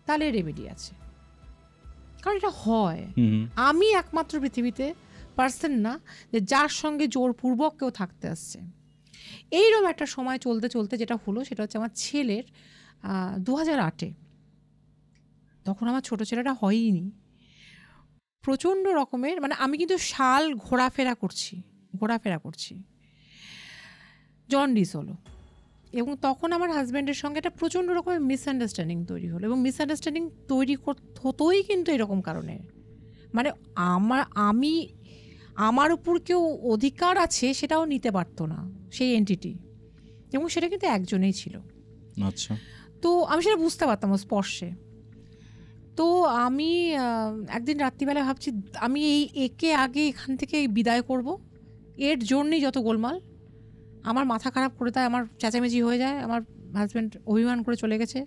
তাহলে রেমেডি আছে, কারণ এটা হয়। আমি একমাত্র পৃথিবীতে পার্সন না যে যার সঙ্গে জোরপূর্বক কেউ থাকতে আসছে। এইরকম একটা সময় চলতে চলতে যেটা হলো, সেটা হচ্ছে আমার ছেলের 2008-এ, তখন আমার ছোট ছেলেটা হয়ইনি, প্রচণ্ড রকমের, মানে আমি কিন্তু শাল ঘোরাফেরা করছি, জন্ডিস হলো। এবং তখন আমার হাজব্যান্ডের সঙ্গে একটা প্রচণ্ড রকমের মিসআন্ডারস্ট্যান্ডিং তৈরি হলো, এবং মিসআন্ডারস্ট্যান্ডিং তৈরি হতোই কিন্তু এরকম কারণে, মানে আমার উপর কেউ অধিকার আছে সেটাও নিতে পারতো না সেই এন্টিটি, এবং সেটা কিন্তু একজনেই ছিল। আচ্ছা। তো আমি সেটা বুঝতে পারতাম স্পর্শে। তো আমি একদিন রাত্রিবেলা ভাবছি, আমি একে আগে এখান থেকে বিদায় করব, এর জন্যই যত গোলমাল, আমার মাথা খারাপ করে দেয়, আমার চেঁচামেচি হয়ে যায়, আমার হাজব্যান্ড অভিমান করে চলে গেছে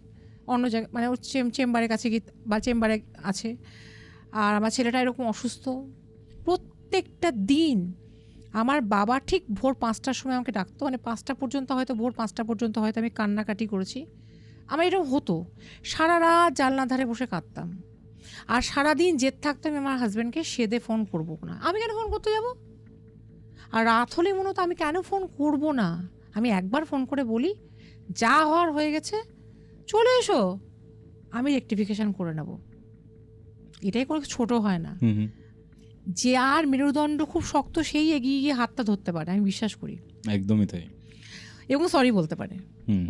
অন্য জায়গায়, মানে ওর চেম্বারের কাছে বা চেম্বারে আছে, আর আমার ছেলেটা এরকম অসুস্থ। প্রত্যেকটা দিন আমার বাবা ঠিক ভোর 5টার সময় আমাকে ডাকতো, মানে 5টা পর্যন্ত, হয়তো ভোর 5টা পর্যন্ত হয়তো আমি কান্নাকাটি করেছি। আমার এরকম হতো, সারা রাত জানলার ধারে বসে কাঁদতাম, আর সারাদিন জেদ থাকতো আমি আমার হাজব্যান্ডকে সেদে ফোন করবো না। আমি কেন ফোন করতে যাব? আর রাত হলে মনে হতো আমি কেন ফোন করব না। আমি একবার ফোন করে বলি, যা হওয়ার হয়ে গেছে, চলে এসো, আমি রেকটিফিকেশন করে নেব। এটাই কোনো ছোট হয় না। যে আর মেরুদণ্ড খুব শক্ত, সেই এগিয়ে গিয়ে হাতটা ধরতে পারে, আমি বিশ্বাস করি। একদমই তাই। এবং সরি বলতে পারে,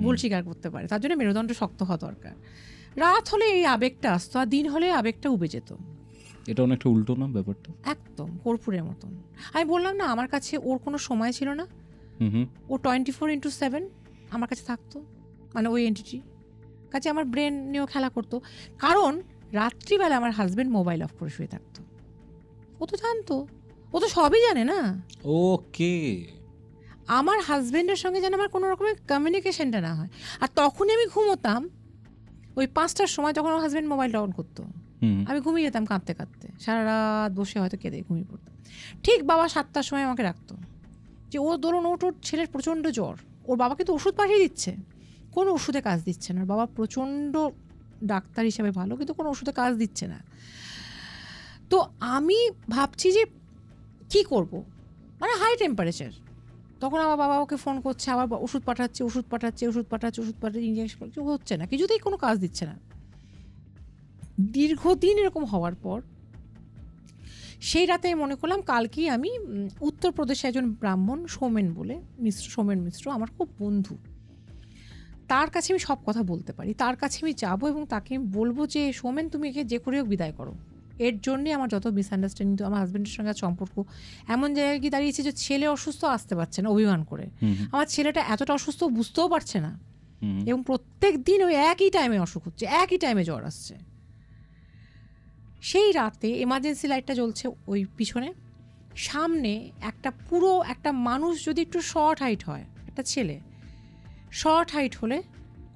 ভুল স্বীকার করতে পারে, তার জন্য মেরুদণ্ড শক্ত হওয়া দরকার। রাত হলে এই আবেগটা আসতো, আর দিন হলে আবেগটা উবে যেত। এটা অনেকটা উল্টো না ব্যাপারটা? একদম কর্পূরের মতন। আমি বললাম না, আমার কাছে ওর কোনো সময় ছিল না, ও 24/7 আমার কাছে থাকতো, মানে ওই এন্টিটি কাছে আমার ব্রেন নিয়েও খেলা করতো। কারণ রাত্রিবেলা আমার হাজব্যান্ড মোবাইল অফ করে শুয়ে থাকতো, ও তো জানতো, ও তো সবই জানে না। ওকে, আমার হাজব্যান্ডের সঙ্গে যেন আমার কোনো রকমের কমিউনিকেশনটা না হয়। আর তখনই আমি ঘুমোতাম ওই 5টার সময়, যখন আমার হাজব্যান্ড মোবাইলটা অন করতো, আমি ঘুমিয়ে যেতাম কাঁদতে কাঁদতে, সারা রাত বসে হয়তো কেঁদে ঘুমিয়ে পড়তাম। ঠিক বাবা 7টার সময় আমাকে রাখতো, যে ও ধরুন ওর ছেলের প্রচণ্ড জ্বর, ওর বাবা কিন্তু ওষুধ পাঠিয়ে দিচ্ছে, কোনো ওষুধে কাজ দিচ্ছে না, ওর বাবা প্রচণ্ড ডাক্তার হিসাবে ভালো, কিন্তু কোনো ওষুধে কাজ দিচ্ছে না। তো আমি ভাবছি যে কি করব, মানে হাই টেম্পারেচার। তখন আমার বাবা ওকে ফোন করছে, আবার ওষুধ পাঠাচ্ছে, ইঞ্জেকশন হচ্ছে না, কিছুতেই কোনো কাজ দিচ্ছে না। দীর্ঘদিন এরকম হওয়ার পর সেই রাতে মনে করলাম কালকেই আমি উত্তরপ্রদেশে একজন ব্রাহ্মণ সোমেন বলে সোমেন মিশ্র আমার খুব বন্ধু, তার কাছে আমি সব কথা বলতে পারি, তার কাছে আমি যাবো এবং তাকে আমি বলবো যে সোমেন তুমি একে যে করে হোক বিদায় করো। এর জন্যে আমার যত মিসআন্ডারস্ট্যান্ডিং, আমার হাজব্যান্ডের সঙ্গে সম্পর্ক এমন জায়গায় গিয়ে দাঁড়িয়েছে যে ছেলে অসুস্থ আসতে পারছে না অভিমান করে, আমার ছেলেটা এতটা অসুস্থ বুঝতেও পারছে না, এবং প্রত্যেক দিন ওই একই টাইমে অসুখ হচ্ছে, একই টাইমে জ্বর আসছে। সেই রাতে এমার্জেন্সি লাইটটা জ্বলছে ওই পিছনে, সামনে একটা মানুষ যদি একটু শর্ট হাইট হয়, একটা ছেলে শর্ট হাইট হলে,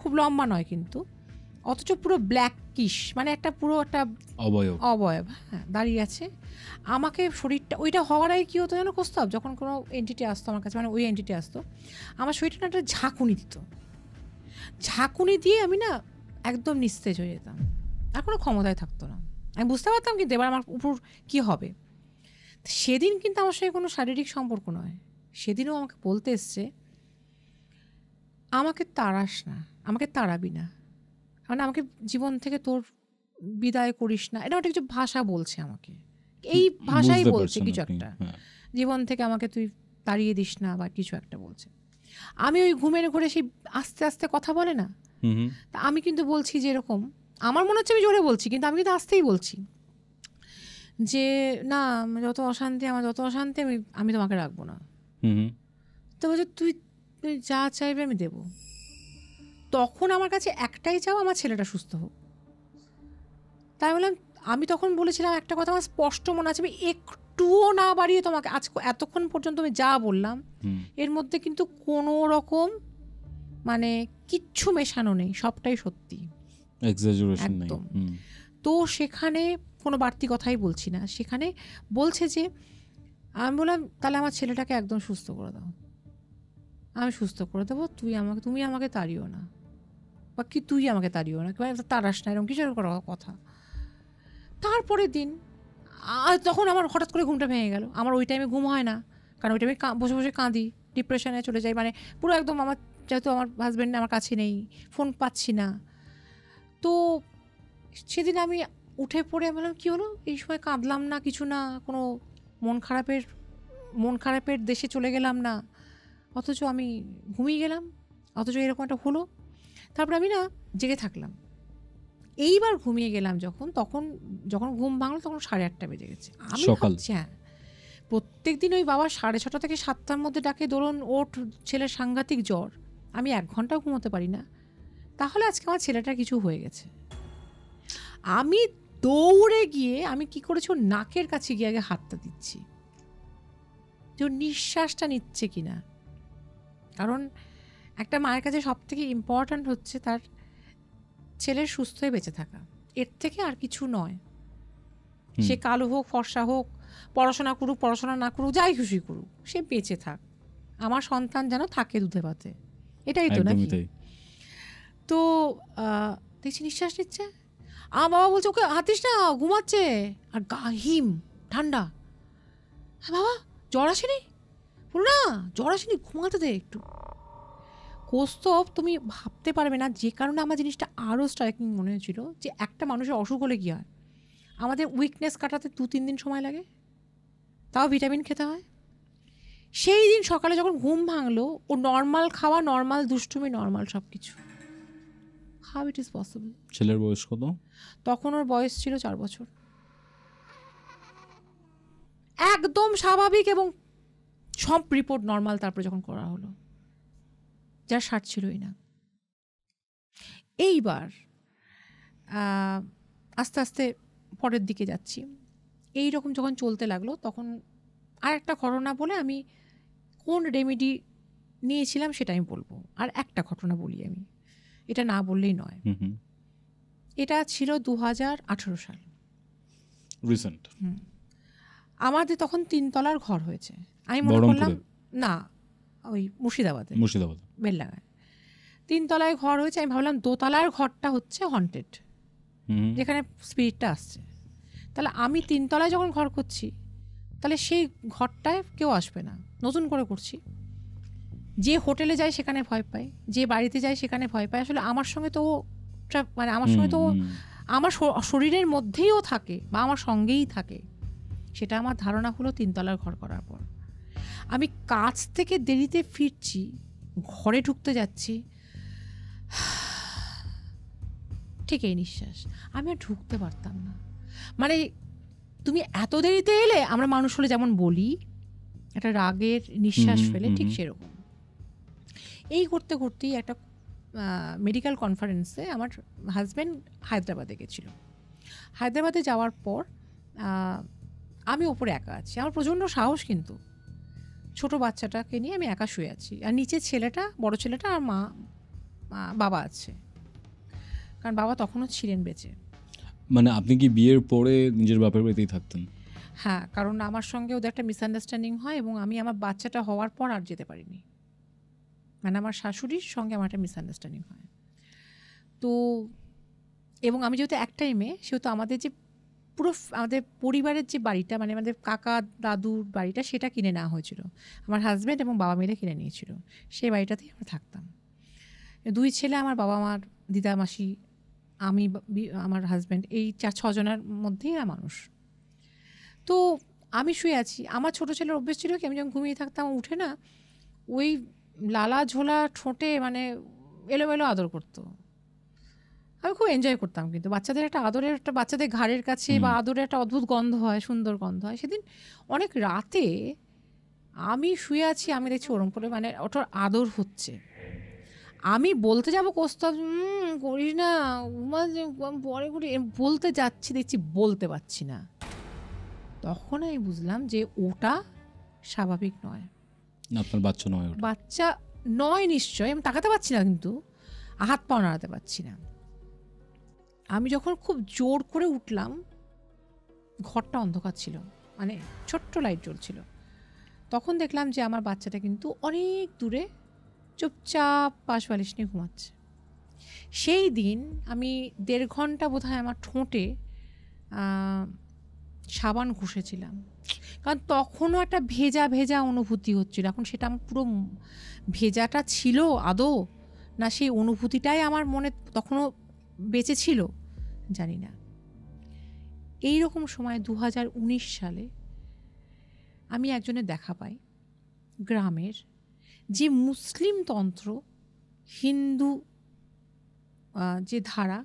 খুব লম্বা নয় কিন্তু, অথচ পুরো ব্ল্যাকিশ, মানে একটা অবয়ব হ্যাঁ দাঁড়িয়ে আছে। আমাকে শরীরটা ওইটা হওয়ার আগে কী হতো যেন কৌস্তব, যখন কোনো এন্টিটি আসতো আমার কাছে, মানে ওই এন্টিটি আসতো, আমার শরীরটা একটা ঝাঁকুনি দিত, ঝাঁকুনি দিয়ে আমি না একদম নিস্তেজ হয়ে যেতাম, আর কোনো ক্ষমতায় থাকতো না। আমি বুঝতে পারতাম কিন্তু এবার আমার উপর কী হবে। সেদিন কিন্তু আমার সঙ্গে কোনো শারীরিক সম্পর্ক নয়, সেদিনও আমাকে বলতে এসছে আমাকে তাড়াস না, আমাকে তাড়াবি না, মানে আমাকে জীবন থেকে তোর বিদায় করিস না, এটা একটা কিছু ভাষা বলছে আমাকে, এই ভাষাই বলছে কিছু একটা, জীবন থেকে আমাকে তুই তাড়িয়ে দিস না বা কিছু একটা বলছে। আমি ওই ঘুমের ঘরে সেই আস্তে আস্তে কথা বলে না, তা আমি কিন্তু বলছি যে এরকম, আমার মনে হচ্ছে আমি জোরে বলছি কিন্তু আমি কিন্তু আস্তেই বলছি যে না যত অশান্তি আমি তোমাকে রাখবো না। তো বলছে তুই যা চাইবে আমি দেবো। তখন আমার কাছে একটাই চাও, আমার ছেলেটা সুস্থ হোক। তাই বললাম, আমি তখন বলেছিলাম একটা কথা আমার স্পষ্ট মনে আছে, আমি একটুও না বাড়িয়ে তোমাকে আজ এতক্ষণ পর্যন্ত আমি যা বললাম এর মধ্যে কিন্তু কোনো রকম মানে কিচ্ছু মেশানো নেই, সবটাই সত্যি, একদম। তো সেখানে কোনো বাড়তি কথাই বলছি না, সেখানে বলছে যে আমি বললাম তাহলে আমার ছেলেটাকে একদম সুস্থ করে দাও, আমি সুস্থ করে দেবো, তুমি আমাকে তাড়িও না, বা কি তুই আমাকে তাড়িও না, তাড়াস না, এরকম কিছু কথা। তারপরে দিন তখন আমার হঠাৎ করে ঘুমটা ভেঙে গেল। আমার ওই টাইমে ঘুম হয় না, কারণ ওই টাইমে বসে বসে কাঁদি, ডিপ্রেশনে চলে যাই, মানে পুরো একদম আমার, যেহেতু আমার হাজব্যান্ড আমার কাছে নেই, ফোন পাচ্ছি না। তো সেদিন আমি উঠে পড়ে বললাম কী হলো, এই সময় কাঁদলাম না, কিছু না, কোনো মন খারাপের দেশে চলে গেলাম না, অথচ আমি ঘুমিয়ে গেলাম, অথচ এরকম একটা হলো। তারপর আমি না জেগে থাকলাম, এইবার ঘুমিয়ে গেলাম যখন ঘুম ভাঙলো তখন 8:30 বেজে গেছে। আমি ভাবছি হ্যাঁ প্রত্যেক দিন ওই বাবা 6:30 থেকে 7টার মধ্যে ডাকে, ধরুন ওর ছেলের সাংঘাতিক জ্বর, আমি 1 ঘন্টাও ঘুমোতে পারি না, তাহলে আজকে আমার ছেলেটার কিছু হয়ে গেছে। আমি দৌড়ে গিয়ে আমি কি করেছি, ওর নাকের কাছে গিয়ে আগে হাতটা দিচ্ছি যে ওর নিঃশ্বাসটা নিচ্ছে কিনা, কারণ একটা মায়ের কাছে সব থেকে ইম্পর্ট্যান্ট হচ্ছে তার ছেলের সুস্থ হয়ে বেঁচে থাকা, এর থেকে আর কিছু নয়। সে কালো হোক ফর্সা হোক, পড়াশোনা করুক পড়াশোনা না করুক, যাই খুশি করুক, সে বেঁচে থাক, আমার সন্তান যেন থাকে দুধে ভাতে, এটাই তো নাকি। তো দেখছি নিঃশ্বাস নিচ্ছে, আমার বাবা বলছে ওকে হাতিস না, ঘুমাচ্ছে, আর হিম ঠান্ডা। হ্যাঁ বাবা জ্বর আসেনি, বলো না জ্বর আসেনি, ঘুমাতে দে একটু। কৌস্তব তুমি ভাবতে পারবে না, যে কারণে আমার জিনিসটা আরও স্ট্রাইকিং মনে হয়েছিল, যে একটা মানুষের অসুখ হলে কী হয়, আমাদের উইকনেস কাটাতে 2-3 দিন সময় লাগে, তাও ভিটামিন খেতে হয়। সেই দিন সকালে যখন ঘুম ভাঙলো, ও নর্মাল খাওয়া, নর্মাল দুষ্টুমি, নর্মাল সব কিছু। How it is possible? ছেলের বয়স কত তখন? ওর বয়স ছিল 4 বছর, একদম স্বাভাবিক, এবং সব রিপোর্ট নর্মাল। তারপরে যখন করা হলো, যার 60 ছিলই না। এইবার আস্তে আস্তে পরের দিকে যাচ্ছি, এই রকম যখন চলতে লাগলো, তখন আর একটা ঘটনা বলে আমি কোন রেমেডি নিয়েছিলাম সেটা আমি বলবো। আর একটা ঘটনা বলি আমি, এটা না বললেই নয়। এটা ছিল 2018 সাল, রিসেন্ট। আমাদের তখন 3 তলার ঘর হয়েছে। আমি মনে করলাম না, ওই মুর্শিদাবাদে বেলডাঙায় 3 তলায় ঘর হয়েছে। আমি ভাবলাম 2 তলার ঘরটা হচ্ছে হন্টেড, যেখানে স্পিরিটটা আসছে। তাহলে আমি 3 তলায় যখন ঘর করছি, তাহলে সেই ঘরটায় কেউ আসবে না, নতুন করে করছি। যে হোটেলে যায় সেখানে ভয় পায়, যে বাড়িতে যায় সেখানে ভয় পায়। আসলে আমার সঙ্গে তো মানে আমার সঙ্গে তো আমার শরীরের মধ্যেই ও থাকে, বা আমার সঙ্গেই থাকে। সেটা আমার ধারণা হলো 3 তলার ঘর করার পর। আমি কাজ থেকে দেরিতে ফিরছি, ঘরে ঢুকতে যাচ্ছি, ঠিক এই নিঃশ্বাস, আমি আর ঢুকতে পারতাম না। মানে তুমি এত দেরিতে এলে, আমরা মানুষ হলে যেমন বলি একটা রাগের নিঃশ্বাস ফেলে, ঠিক সেরকম। এই করতে করতেই একটা মেডিকেল কনফারেন্সে আমার হাজব্যান্ড হায়দ্রাবাদে গেছিল। হায়দ্রাবাদে যাওয়ার পর আমি ওপরে একা আছি, আমার প্রচণ্ড সাহস, কিন্তু ছোট বাচ্চাটাকে নিয়ে আমি একা শুয়ে আছি, আর নিচে ছেলেটা, বড় ছেলেটা আর বাবা আছে, কারণ বাবা তখনও ছিলেন বেঁচে। মানে আপনি কি বিয়ের পরে নিজের বাপের বাড়িতেই থাকতেন? হ্যাঁ, কারণ আমার সঙ্গে ওদের একটা মিসআন্ডারস্ট্যান্ডিং হয় এবং আমি আমার বাচ্চাটা হওয়ার পর আর যেতে পারিনি। মানে আমার শাশুড়ির সঙ্গে আমার একটা মিসআন্ডারস্ট্যান্ডিং হয়। তো এবং আমি যেহেতু একটাই মেয়ে, সেহেতু আমাদের যে পুরো আমাদের পরিবারের যে বাড়িটা, মানে আমাদের কাকা দাদুর বাড়িটা, সেটা কিনে নেওয়া হয়েছিল, আমার হাজব্যান্ড এবং বাবা মিলে কিনে নিয়েছিল। সেই বাড়িটাতেই আমরা থাকতাম, 2 ছেলে, আমার বাবা মার দিদা মাসি, আমি, আমার হাজব্যান্ড, এই 4-6 জনের মধ্যেই মানুষ। তো আমি শুয়ে আছি, আমার ছোটো ছেলের অভ্যেস ছিল কি, আমি যখন ঘুমিয়ে থাকতাম উঠে না ওই লালা ঝোলা ঠোঁটে মানে এলোমেলো আদর করতো। আমি খুব এনজয় করতাম, কিন্তু বাচ্চাদের একটা আদরের, একটা বাচ্চাদের ঘাড়ের কাছে বা আদরের একটা অদ্ভুত গন্ধ হয়, সুন্দর গন্ধ হয়। সেদিন অনেক রাতে আমি শুয়ে আছি, আমি দেখছি ওরম করে মানে ওটার আদর হচ্ছে। আমি বলতে যাবো কোস্তাব করিস না, পরে করি বলতে যাচ্ছি, দেখছি বলতে পারছি না। তখন আমি বুঝলাম যে ওটা স্বাভাবিক নয়, আপনার বাচ্চা নয়, বাচ্চা নয় নিশ্চয়। আমি তাকাতে পারছি না, কিন্তু হাত পা নাড়াতে পারছি না। আমি যখন খুব জোর করে উঠলাম, ঘরটা অন্ধকার ছিল, মানে ছোট্ট লাইট জ্বলছিল। তখন দেখলাম যে আমার বাচ্চাটা কিন্তু অনেক দূরে চুপচাপ পাশ বালিশ নিয়ে ঘুমাচ্ছে। সেই দিন আমি 1.5 ঘন্টা বোধহয় আমার ঠোঁটে সাবান ঘষেছিলাম, কারণ তখনও একটা ভেজা ভেজা অনুভূতি হচ্ছিল। এখন সেটা আমার পুরো ভেজাটা ছিল আদৌ, না সেই অনুভূতিটাই আমার মনে তখনও বেঁচে ছিল, জানি না। এই রকম সময় 2019 সালে আমি একজনের দেখা পাই, গ্রামের, যে মুসলিম তন্ত্র হিন্দু যে ধারা,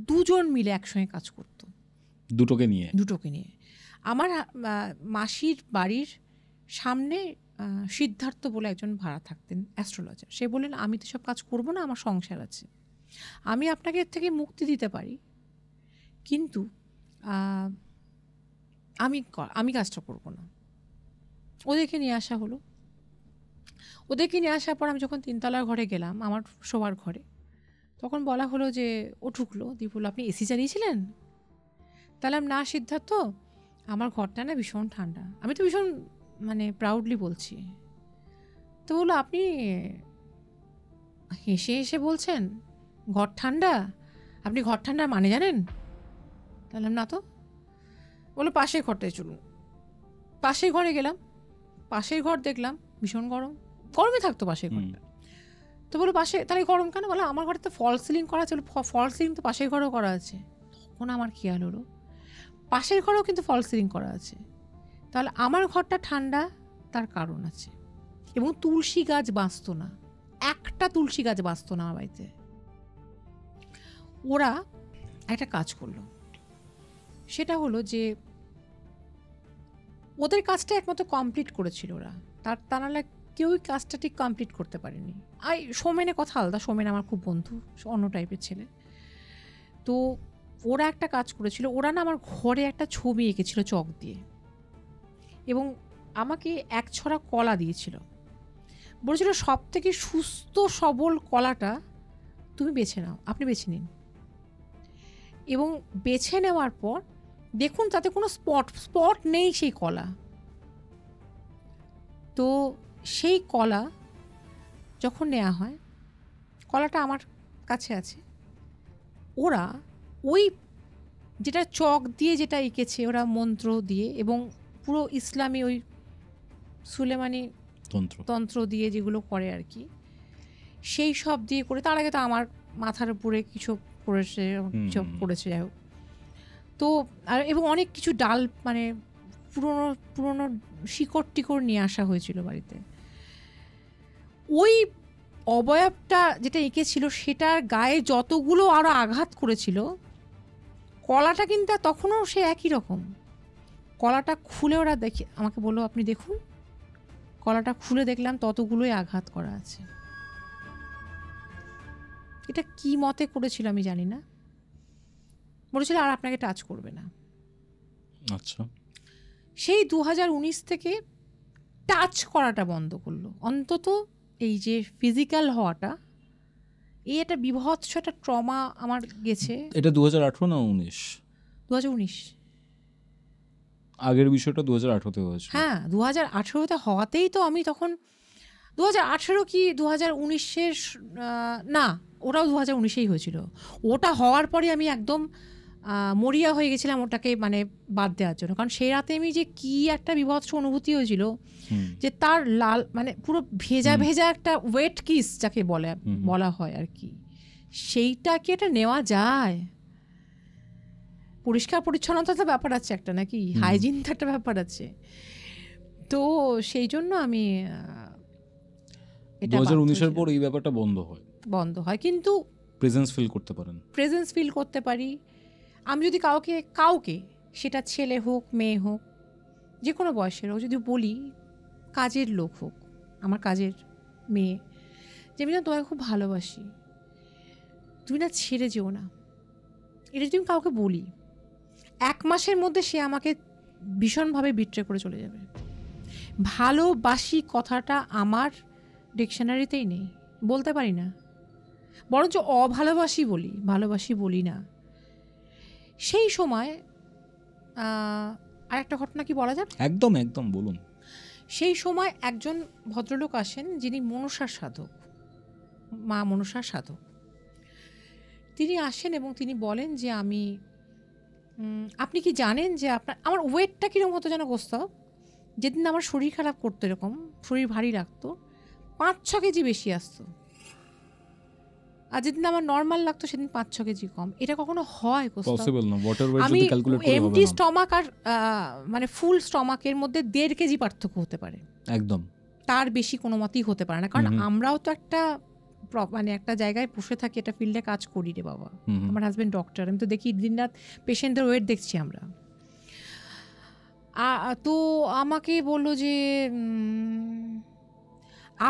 2 জন মিলে একসঙ্গে কাজ করত, দুটোকে নিয়ে। আমার মাসির বাড়ির সামনে সিদ্ধার্থ বলে একজন ভাড়া থাকতেন, অ্যাস্ট্রোলজার। সে বললেন, আমি তো সব কাজ করব না, আমার সংসার আছে, আমি আপনাকে এর থেকে মুক্তি দিতে পারি, কিন্তু আমি কাজটা করব না। ওদেরকে নিয়ে আসা হলো। ওদেরকে নিয়ে আসার পর আমি যখন 3 তলার ঘরে গেলাম, আমার শোবার ঘরে, তখন বলা হলো যে ও ঢুকলো, দিয়ে বললো, আপনি এসি চালিয়েছিলেন? তাহলে না সিদ্ধার্থ, আমার ঘরটা না ভীষণ ঠান্ডা। আমি তো ভীষণ মানে প্রাউডলি বলছি। তো বললো, আপনি হেসে হেসে বলছেন ঘর ঠান্ডা, আপনি ঘর ঠান্ডার মানে জানেন? তাহলে না তো। বললো, পাশের ঘরটায় চলুন। পাশের ঘরে গেলাম, পাশের ঘর দেখলাম ভীষণ গরম, গরমে থাকতো পাশের ঘরটা। তো বলো, পাশে তাহলে গরম কেন? বলো, আমার ঘরে তো ফল সিলিং করা আছে। ফল সিলিং তো পাশের ঘরেও করা আছে। তখন আমার খেয়াল হলো পাশের ঘরেও কিন্তু ফল সিলিং করা আছে, তাহলে আমার ঘরটা ঠান্ডা, তার কারণ আছে। এবং তুলসী গাছ বাঁচতো না, একটা তুলসী গাছ বাঁচতো না আমার বাড়িতে। ওরা একটা কাজ করলো, সেটা হলো যে ওদের কাজটা একমাত্র কমপ্লিট করেছিল ওরা, তা নাহলে কেউই কাজটা ঠিক কমপ্লিট করতে পারেনি। আর সোমেনের কথা আলাদা, সোমেন আমার খুব বন্ধু, অন্য টাইপের ছেলে। তো ওরা একটা কাজ করেছিল, ওরা না আমার ঘরে একটা ছবি এঁকেছিল চক দিয়ে, এবং আমাকে 1 ছড়া কলা দিয়েছিল। বলেছিল, সব থেকে সুস্থ সবল কলাটা তুমি বেছে নাও, আপনি বেছে নিন, এবং বেছে নেওয়ার পর দেখুন তাতে কোনো স্পট নেই সেই কলা। তো সেই কলা যখন নেওয়া হয়, কলাটা আমার কাছে আছে। ওরা ওই যেটা চক দিয়ে যেটা এঁকেছে, ওরা মন্ত্র দিয়ে এবং পুরো ইসলামী ওই সুলেমানি তন্ত্র দিয়ে যেগুলো করে আর কি, সেই সব দিয়ে করে। তার আগে তো আমার মাথার উপরে কিছু করেছে, যাই হোক। তো আর এবং অনেক কিছু ডাল, মানে পুরনো পুরনো শিকড় টিকড় নিয়ে আসা হয়েছিল বাড়িতে। ওই অবয়বটা যেটা এঁকেছিল সেটার গায়ে যতগুলো আরও আঘাত করেছিল, কলাটা কিন্তু তখনও সে একই রকম। কলাটা খুলে ওরা দেখে আমাকে বললো, আপনি দেখুন। কলাটা খুলে দেখলাম ততগুলোই আঘাত করা আছে। এটা কি মতে করেছিল আমি জানি না, বলেছিল আর আপনাকে টাচ করবে না। আচ্ছা, সেই 2019 থেকে টাচ করাটা বন্ধ করলো। অন্তত এই যে ফিজিক্যাল হওয়াটা, এই একটা বিভৎস একটা ট্রমা আমার গেছে। এটা 2018 না 19? 2019। আগের বিষয়টা 2018-তে হয়েছে। হ্যাঁ, 2018-তে হওয়াতেই তো আমি তখন 2018 কি 2019-এর না, ওটাও 2019-এই হয়েছিল। ওটা হওয়ার পরে আমি একদম মরিয়া হয়ে গেছিলাম ওটাকে মানে বাদ দেওয়ার জন্য। কারণ সেই রাতে আমি যে কি একটা বিভৎস অনুভূতি হয়েছিল, যে তার লাল মানে পুরো ভেজা ভেজা একটা ওয়েট কিস যাকে বলা হয় আর কি, সেইটা কি এটা নেওয়া যায়? পরিষ্কার পরিচ্ছন্নতা তো ব্যাপার আছে একটা, নাকি হাইজিন তো একটা ব্যাপার আছে। তো সেই জন্য আমি 2019-এর পর এই ব্যাপারটা বন্ধ হয়, কিন্তু প্রেজেন্স ফিল করতে পারি। আমি যদি কাউকে সেটা ছেলে হোক মেয়ে হোক যে কোনো বয়সের হোক, যদি বলি, কাজের লোক হোক, আমার কাজের মেয়ে, যে আমি না তোমাকে খুব ভালোবাসি, তুমি না ছেড়ে যেও না, এটা যদি আমি কাউকে বলি, 1 মাসের মধ্যে সে আমাকে ভীষণভাবে বিট্রে করে চলে যাবে। ভালোবাসি কথাটা আমার ডিকশনারিতেই নেই, বলতে পারি না, বরঞ্চ ভালোবাসি বলি না। সেই সময় আরেকটা ঘটনা কি বলা যাবে? একদম বলুন। সেই সময় একজন ভদ্রলোক আসেন যিনি মনসার সাধক, মা মনসার সাধক। তিনি আসেন এবং তিনি বলেন যে আপনি কি জানেন যে আমার ওয়েটটা কীরকম হতো যেন গোস্তাব? যেদিন আমার শরীর খারাপ করতো, এরকম শরীর ভারী লাগতো, 5-6 কেজি বেশি আসতো, আর যেদিন আমার নর্মাল লাগতো সেদিন 5-6 কেজি কম। এটা কখনো হয় গোস্তাব? আমি এমটি স্টমাক আর মানে ফুল স্টমাকের মধ্যে 1.5 কেজি পার্থক্য হতে পারে, একদম, তার বেশি কোনো মতেই হতে পারে না। কারণ আমরাও তো মানে একটা জায়গায় বসে থাকি, একটা ফিল্ডে কাজ করি রে বাবা। আমার হাজবেন্ড ডক্টর, আমি তো দেখি দিন রাত পেশেন্টদের ওয়েট দেখছি আমরা। তো আমাকে বললো যে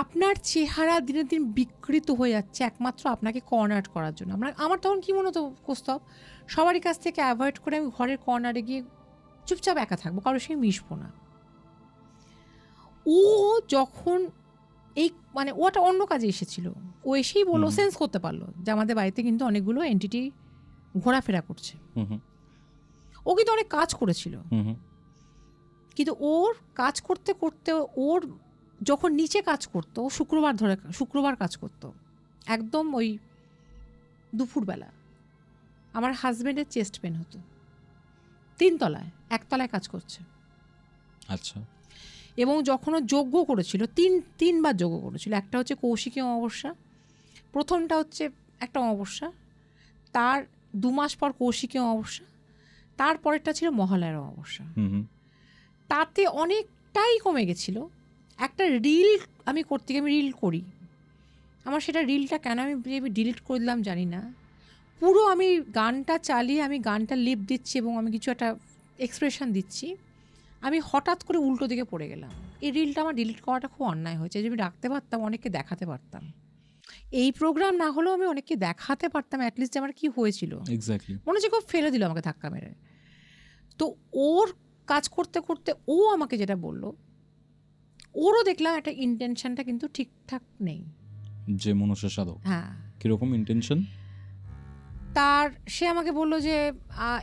আপনার চেহারা দিনের দিন বিকৃত হয়ে যাচ্ছে একমাত্র আপনাকে কর্নার করার জন্য। আমার তখন কি মনে হতো কোস্তব, সবারই কাছ থেকে অ্যাভয়েড করে আমি ঘরের কর্নারে গিয়ে চুপচাপ একা থাকবো, কারোর সঙ্গে মিশবো না। ও যখন এই মানে ওটা অন্য কাজে এসেছিল, ও এসেই বললো, সেন্স করতে পারলো যে আমাদের বাড়িতে কিন্তু অনেকগুলো এন্টিটি ঘোরাফেরা করছে। ও কিন্তু অনেক কাজ করেছিল, কিন্তু ওর কাজ করতে করতে ওর যখন নিচে কাজ করতো, শুক্রবার কাজ করতো, একদম ওই দুপুরবেলা আমার হাজবেন্ডের চেস্ট পেন হতো, 3 তলায়, 1 তলায় কাজ করছে। আচ্ছা। এবং যখন ও যজ্ঞ করেছিল, 3বার যজ্ঞ করেছিল। একটা হচ্ছে কৌশিকী অমাবস্যা, প্রথমটা হচ্ছে একটা অমাবস্যা, তার 2 মাস পর কৌশিকী অমাবস্যা, তারপরেরটা ছিল মহালয়ার অমাবস্যা। তাতে অনেকটাই কমে গেছিল। একটা রিল আমি করতে গিয়ে, আমি রিল করি, আমার সেটা রিলটা কেন আমি ডিলিট করে দিলাম জানি না, পুরো আমি গানটা চালিয়ে আমি গানটা লিপ দিচ্ছি এবং আমি কিছু একটা এক্সপ্রেশন দিচ্ছি, আমি হঠাৎ করে উল্টো দিকে পড়ে গেলাম। এই রিলটা আমার ডিলিট করাটা খুব অন্যায় হয়েছে, যে আমি রাখতে পারতাম, অনেককে দেখাতে পারতাম। এই প্রোগ্রাম না হলেও আমি অনেককে দেখাতে পারতাম অ্যাটলিস্ট আমার কি হয়েছিল। এক্স্যাক্টলি, মনে হচ্ছে কেউ ফেলে দিল আমাকে ধাক্কা মেরে। তো ওর কাজ করতে করতে ও আমাকে যেটা বলল, ওরও দেখলাম একটা ইন্টেনশনটা কিন্তু ঠিকঠাক নেই। যে মনসা সাধক, হ্যাঁ, কিরকম ইন্টেনশন? সে আমাকে বলল যে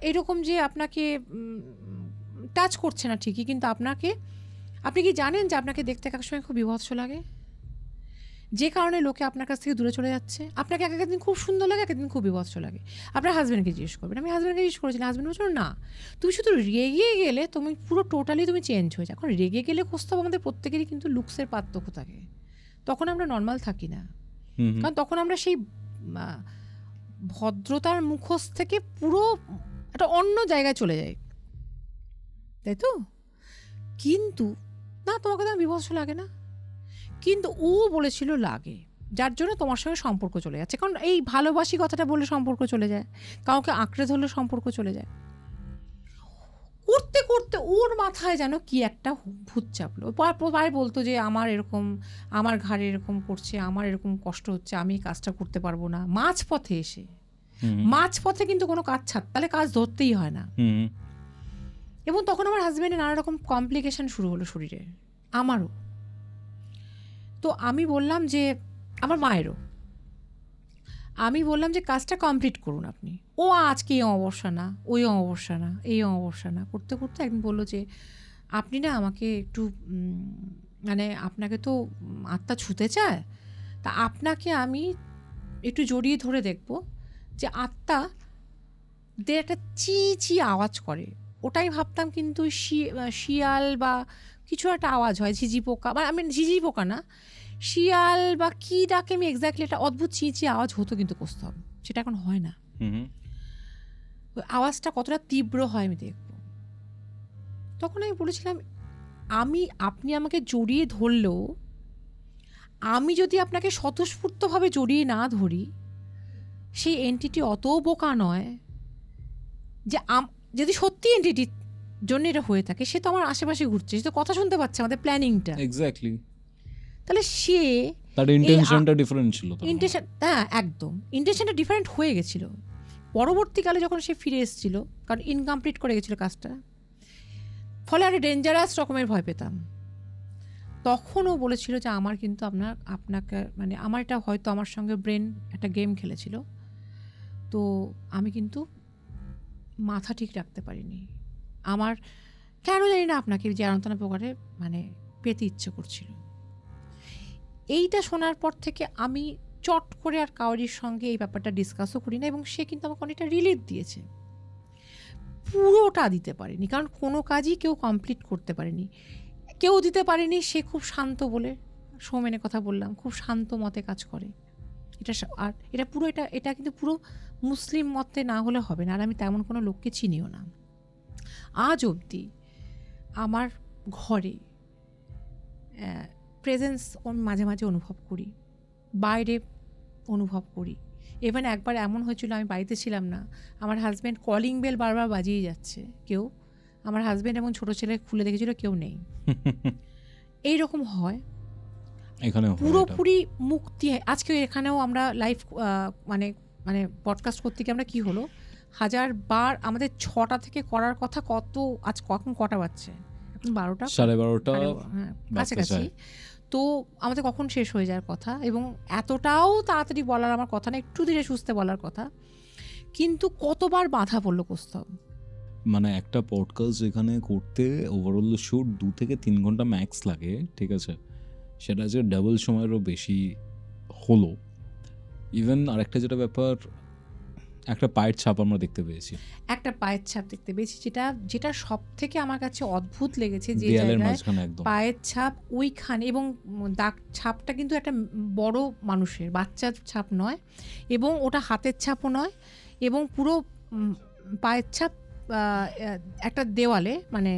এরকম যে আপনাকে টাচ করছে না ঠিকই, কিন্তু আপনি কি জানেন যে আপনাকে দেখতে এক সময় খুব বিভৎস লাগে, যে কারণে লোকে আপনার কাছ থেকে দূরে চলে যাচ্ছে। আপনাকে এক একদিন খুব সুন্দর লাগে, এক একদিন খুব বিভৎস লাগে। আপনার হাজব্যান্ডকে জিজ্ঞেস করবেন। আমি হাজব্যান্ডকে জিজ্ঞেস করেছিলাম, হাজব্যান্ড বলছিল না, তুমি শুধু রেগে গেলে তুমি পুরো টোটালি তুমি চেঞ্জ হয়ে যাও। এখন রেগে গেলে কোথাও আমাদের প্রত্যেকেরই কিন্তু লুকসের পার্থক্য থাকে, তখন আমরা নর্মাল থাকি না, কারণ তখন আমরা সেই ভদ্রতার মুখোশ থেকে পুরো একটা অন্য জায়গায় চলে যাই, তাই তো? কিন্তু না, তোমাকে তো বিভৎস লাগে না, কিন্তু ও বলেছিল লাগে, যার জন্য তোমার সঙ্গে সম্পর্ক চলে যাচ্ছে। কারণ এই ভালোবাসি কথাটা বললে সম্পর্ক চলে যায়, কাউকে আঁকড়ে ধরলে সম্পর্ক চলে যায়। করতে করতে ওর মাথায় যেন কি একটা ভূত চাপলো। প্রায় বলতো যে আমার এরকম, আমার ঘাড়ে এরকম করছে, আমার এরকম কষ্ট হচ্ছে, আমি কাজটা করতে পারবো না। মাঝপথে এসে, মাঝপথে কিন্তু কোনো কাজ তাহলে কাজ ধরতেই হয় না। এবং তখন আমার হাজব্যান্ডের নানা রকম কমপ্লিকেশন শুরু হলো শরীরে, আমারও। তো আমি বললাম যে, আমার মায়েরও, আমি বললাম যে কাজটা কমপ্লিট করুন আপনি। ও আজকে এই অমাবস্যা না, ওই অমাবস্যা না, এই অমাবস্যা না করতে করতে একদিন বললো যে আপনি না আমাকে একটু মানে আপনাকে তো আত্মা ছুতে চায়, তা আপনাকে আমি একটু জড়িয়ে ধরে দেখব যে আত্মা দের একটা চি চি আওয়াজ করে। ওটাই ভাবতাম, কিন্তু শিয়াল বা কিছু একটা আওয়াজ হয়, ঝিঝি পোকা, মানে আমি ঝিঝি পোকা না, শিয়াল বা কি ডাকে আমি এক্স্যাক্টলি, একটা অদ্ভুত চিঁচি আওয়াজ হতো কিন্তু কৌস্তব, সেটা এখন হয় না। আওয়াজটা কতটা তীব্র হয় আমি দেখব। তখন আমি বলেছিলাম, আপনি আমাকে জড়িয়ে ধরলেও আমি যদি আপনাকে স্বতঃস্ফূর্তভাবে জড়িয়ে না ধরি, সেই এন্টিটি অত বোকা নয় যে যদি সত্যি এন্টিটির জন্য এটা হয়ে থাকে, সে তো আমার আশেপাশে ঘুরছে, সে তো কথা শুনতে পাচ্ছে আমাদের প্ল্যানিংটা। এক্স্যাক্টলি। তাহলে সে তার ইন্টেনশনটা ডিফারেন্ট ছিল। হ্যাঁ, একদম ইন্টেনশনটা ডিফারেন্ট হয়ে গেছিল। পরবর্তীকালে যখন সে ফিরে এসেছিল, কারণ ইনকমপ্লিট করে গেছিল কাজটা, ফলে একটা ডেঞ্জারাস রকমের ভয় পেতাম। তখন ও বলেছিল যে আমার কিন্তু আপনাকে মানে আমার এটা হয়তো আমার সঙ্গে ব্রেন একটা গেম খেলেছিল, তো আমি কিন্তু মাথা ঠিক রাখতে পারিনি, আমার কেন জানি না আপনাকে যে আনন্দনা প্রকারে মানে পেতে ইচ্ছে করছিল। এইটা শোনার পর থেকে আমি চট করে আর কাউরির সঙ্গে এই ব্যাপারটা ডিসকাসও করি না, এবং সে কিন্তু আমাকে অনেকটা রিলিফ দিয়েছে। পুরোটা দিতে পারেনি, কারণ কোনো কাজই কেউ কমপ্লিট করতে পারেনি, কেউ দিতে পারেনি। সে খুব শান্ত, বলে সৌমেনের কথা বললাম, খুব শান্ত মতে কাজ করে। আর এটা পুরো এটা কিন্তু পুরো মুসলিম মতে না হলে হবে না, আর আমি তেমন কোনো লোককে চিনিও না। আজ অবধি আমার ঘরে প্রেজেন্স মাঝে মাঝে অনুভব করি, বাইরে অনুভব করি। ইভেন একবার এমন হয়েছিল, আমি বাড়িতে ছিলাম না, আমার হাজব্যান্ড কলিং বেল বারবার বাজিয়ে যাচ্ছে, কেউ, আমার হাজব্যান্ড এবং ছোটো ছেলে খুলে দেখেছিল কেউ নেই। এইরকম হয়, এখানে পুরোপুরি মুক্তি। আজকে এখানেও আমরা লাইভ মানে মানে পডকাস্ট করতে গিয়ে আমরা কী হলো, 1000 বার আমাদের 6টা থেকে করার কথা, আজ কখন কটা বাজছে, এখন 12টা, 12:30, হ্যাঁ কাছাকাছি। তো আমাদের কখন শেষ হয়ে যাওয়ার কথা, এবং এতটাও তাড়াতাড়ি বলার আমার কথা না, একটু ধীরে সুস্থে বলার কথা, কিন্তু কতবার বাধা পড়লো কৌস্তব। মানে একটা পডকাস্ট যেখানে করতে ওভারঅল শুট 2 থেকে 3 ঘন্টা ম্যাক্স লাগে, ঠিক আছে, সেটা যে ডাবল সময়েরও বেশি হলো। ইভেন আরেকটা যেটা ব্যাপার, একটা পায়ের ছাপ আমরা দেখতে পেয়েছি, একটা পায়ের ছাপ দেখতে পেয়েছি, যেটা সব থেকে আমার কাছে অদ্ভুত লেগেছে, যে পায়ের ছাপ ওইখানে, এবং দাগ ছাপটা কিন্তু একটা বড় মানুষের, বাচ্চার ছাপ নয়, এবং ওটা হাতের ছাপও নয়, এবং পুরো পায়ের ছাপ একটা দেওয়ালে, মানে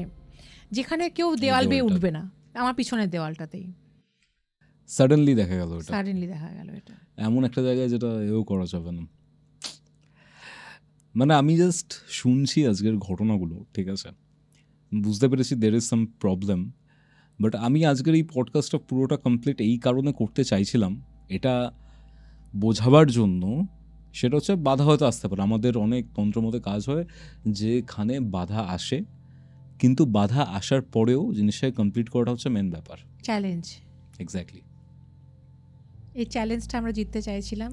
যেখানে কেউ দেওয়াল বেয়ে উঠবে না, আমার পিছনের দেওয়ালটাতেই সাডেনলি দেখা গেল এটা এমন একটা জায়গায় যেটা এও করা যাবে না। মানে আমি জাস্ট শুনছি আজকের ঘটনাগুলো, ঠিক আছে, বুঝতে পেরেছি there is some problem, but আমি আজকের এই পডকাস্টটা পুরোটা কমপ্লিট এই কারণে করতে চাইছিলাম, এটা বোঝাবার জন্য, সেটা হচ্ছে বাধা হয়তো আসতে পারে, আমাদের অনেক তন্ত্রমতে কাজ হয় যেখানে বাধা আসে, কিন্তু বাধা আসার পরেও জিনিসটাকে কমপ্লিট করাটা হচ্ছে মেন ব্যাপার, চ্যালেঞ্জ। এক্স্যাক্টলি, এই চ্যালেঞ্জটা আমরা জিততে চাইছিলাম,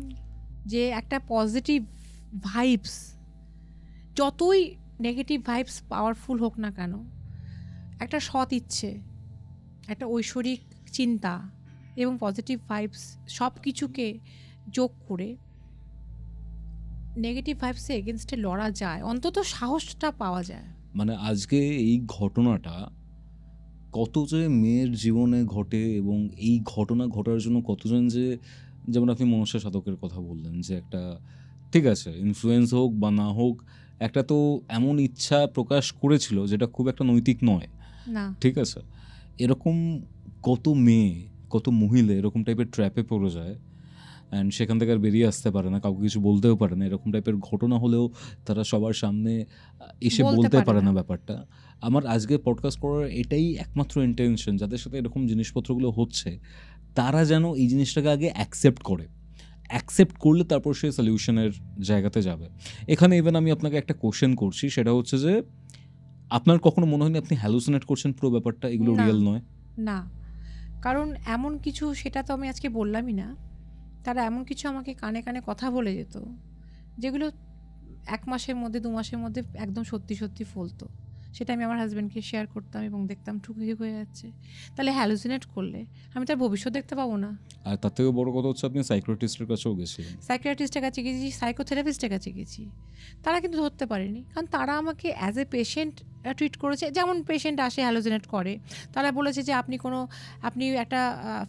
যে একটা পজিটিভ ভাইবস, যতই নেগেটিভ ভাইবস পাওয়ারফুল হোক না কেন, একটা সৎ ইচ্ছে, একটা ঐশ্বরিক চিন্তা এবং পজিটিভ ভাইবস সব কিছুকে যোগ করে নেগেটিভ ভাইবসে এগেনস্টে লড়া যায়, অন্তত সাহসটা পাওয়া যায়। মানে আজকে এই ঘটনাটা কত যে মেয়ের জীবনে ঘটে, এবং এই ঘটনা ঘটার জন্য কতজন যে, যেমন আপনি মনসা সাধকের কথা বললেন, যে একটা, ঠিক আছে, ইনফ্লুয়েন্স হোক বা না হোক, একটা তো এমন ইচ্ছা প্রকাশ করেছিল যেটা খুব একটা নৈতিক নয়, না ঠিক আছে, এরকম কত মেয়ে কত মহিলা এরকম টাইপের ট্র্যাপে পড়ে যায় অ্যান্ড সেখান থেকে আর বেরিয়ে আসতে পারে না, কাউকে কিছু বলতেও পারে না। এরকম টাইপের ঘটনা হলেও তারা সবার সামনে এসে বলতে পারে না ব্যাপারটা। আমার আজকে পডকাস্ট করার এটাই একমাত্র ইন্টেনশন, যাদের সাথে এরকম জিনিসপত্রগুলো হচ্ছে তারা যেন এই জিনিসটাকে আগে অ্যাকসেপ্ট করে, অ্যাকসেপ্ট করলে তারপর সে সলিউশনের জায়গাতে যাবে। এখানে ইভেন আমি আপনাকে একটা কোশ্চেন করছি, সেটা হচ্ছে যে আপনার কখনো মনে হয়নি আপনি হ্যালুসিনেট করছেন পুরো ব্যাপারটা, এগুলো রিয়েল নয়? না, কারণ এমন কিছু, সেটা তো আমি আজকে বললামই না, তারা এমন কিছু আমাকে কানে কানে কথা বলে যেত যেগুলো 1 মাসের মধ্যে 2 মাসের মধ্যে একদম সত্যি সত্যি ফলতো। সেটা আমি আমার হাজব্যান্ডকে শেয়ার করতাম এবং দেখতাম ঠিক হয়ে যাচ্ছে। তাহলে হ্যালুসিনেট করলে আমি তার ভবিষ্যৎ দেখতে পাবো না। আর তার থেকেও বড় কথা হচ্ছে আপনি সাইকিয়াট্রিস্টের কাছেও গেছিলেন। সাইকিয়াট্রিস্টের কাছে গেছি, সাইকোথেরাপিস্টের কাছে গেছি, তারা কিন্তু ধরতে পারেনি, কারণ তারা আমাকে অ্যাজ এ পেশেন্ট ট্রিট করেছে। যেমন পেশেন্ট আসে হ্যালুসিনেট করে, তারা বলেছে যে আপনি একটা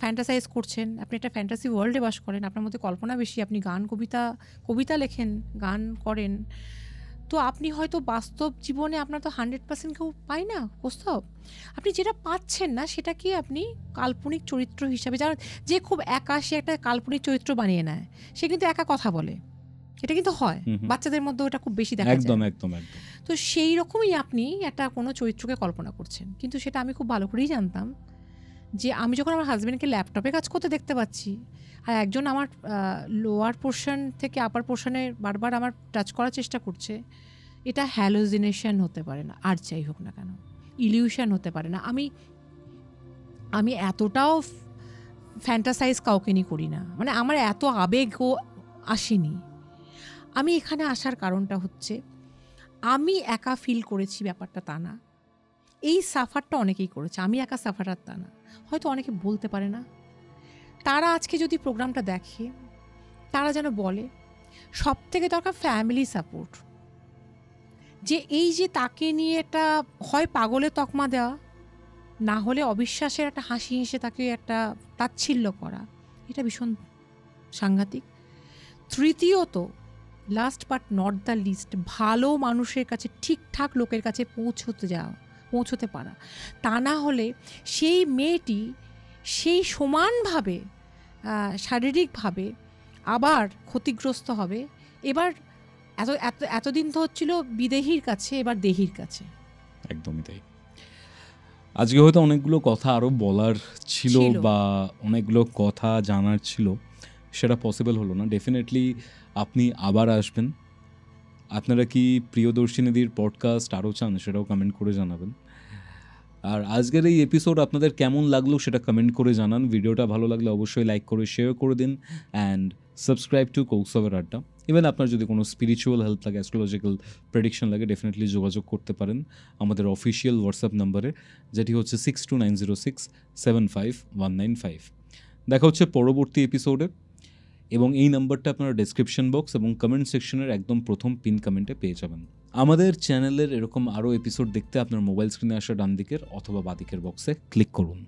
ফ্যান্টাসাইজ করছেন, আপনি একটা ফ্যান্টাসি ওয়ার্ল্ডে বাস করেন, আপনার মধ্যে কল্পনা বেশি, আপনি কবিতা লেখেন, গান করেন, তো আপনি হয়তো বাস্তব জীবনে আপনার তো 100% কেউ পায় না প্রস্তাব, আপনি যেটা পাচ্ছেন না সেটা কি আপনি কাল্পনিক চরিত্র হিসাবে, যে খুব একা, সে একটা কাল্পনিক চরিত্র বানিয়ে নেয়, সে কিন্তু একা কথা বলে, এটা কিন্তু হয় বাচ্চাদের মধ্যে, ওটা খুব বেশি দেখা যায়। একদম একদম একদম। তো সেই রকমই আপনি একটা কোনো চরিত্রকে কল্পনা করছেন, কিন্তু সেটা আমি খুব ভালো করেই জানতাম যে আমি যখন আমার হাজব্যান্ডকে ল্যাপটপে কাজ করতে দেখতে পাচ্ছি আর একজন আমার লোয়ার পোর্শন থেকে আপার পোর্শনে বারবার আমার টাচ করার চেষ্টা করছে, এটা হ্যালুসিনেশন হতে পারে না, আর যাই হোক না কেন ইলিউশন হতে পারে না। আমি এতটাও ফ্যান্টাসাইজ কাউকে নিয়ে করি না, মানে আমার এত আবেগও আসেনি। আমি এখানে আসার কারণটা হচ্ছে আমি একা ফিল করেছি ব্যাপারটা তা না, এই সাফারটা অনেকেই করেছে, আমি একা সাফারার তা না, হয়তো অনেকে বলতে পারে না। তারা আজকে যদি প্রোগ্রামটা দেখে, তারা যেন বলে সব থেকে দরকার ফ্যামিলি সাপোর্ট, যে এই যে তাকে নিয়ে একটা হয় পাগলের তকমা দেওয়া, না হলে অবিশ্বাসের একটা হাসি হেসে তাকে একটা তাচ্ছিল্য করা, এটা ভীষণ সাংঘাতিক। তৃতীয়ত, last but not the least, ভালো মানুষের কাছে, ঠিকঠাক লোকের কাছে পৌঁছতে পারা, তা না হলে সেই মেয়েটি সেই সমানভাবে শারীরিকভাবে আবার ক্ষতিগ্রস্ত হবে। এবার এতদিন তো হচ্ছিল বিদেহীর কাছে, এবার দেহীর কাছে। একদমই তাই। আজকে হয়তো অনেকগুলো কথা আরও বলার ছিল বা অনেকগুলো কথা জানার ছিল, সেটা পসিবল হলো না। ডেফিনেটলি আপনি আবার আসবেন। আপনারা কি প্রিয়দর্শিনীদির পডকাস্ট আরও চান, সেটাও কমেন্ট করে জানাবেন। আর আজকের এই এপিসোড আপনাদের কেমন লাগলো সেটা কমেন্ট করে জানান। ভিডিওটা ভালো লাগলে অবশ্যই লাইক করে শেয়ার করে দিন অ্যান্ড সাবস্ক্রাইব টু কৌস্তবের আড্ডা। ইভেন আপনার যদি কোনো স্পিরিচুয়াল হেল্প লাগে, অ্যাস্ট্রোলজিক্যাল প্রেডিকশন লাগে, ডেফিনেটলি যোগাযোগ করতে পারেন আমাদের অফিসিয়াল হোয়াটসঅ্যাপ নাম্বারে, যেটি হচ্ছে 6290675195। দেখা হচ্ছে পরবর্তী এপিসোডে, এবং এই নাম্বারটা আপনারা ডেসক্রিপশন বক্স এবং কমেন্ট সেকশনের একদম প্রথম পিন কমেন্টে পেয়ে যাবেন। আমাদের চ্যানেলের এরকম আরও এপিসোড দেখতে আপনার মোবাইল স্ক্রিনে আসা ডান দিকের অথবা বাঁ দিকের বক্সে ক্লিক করুন।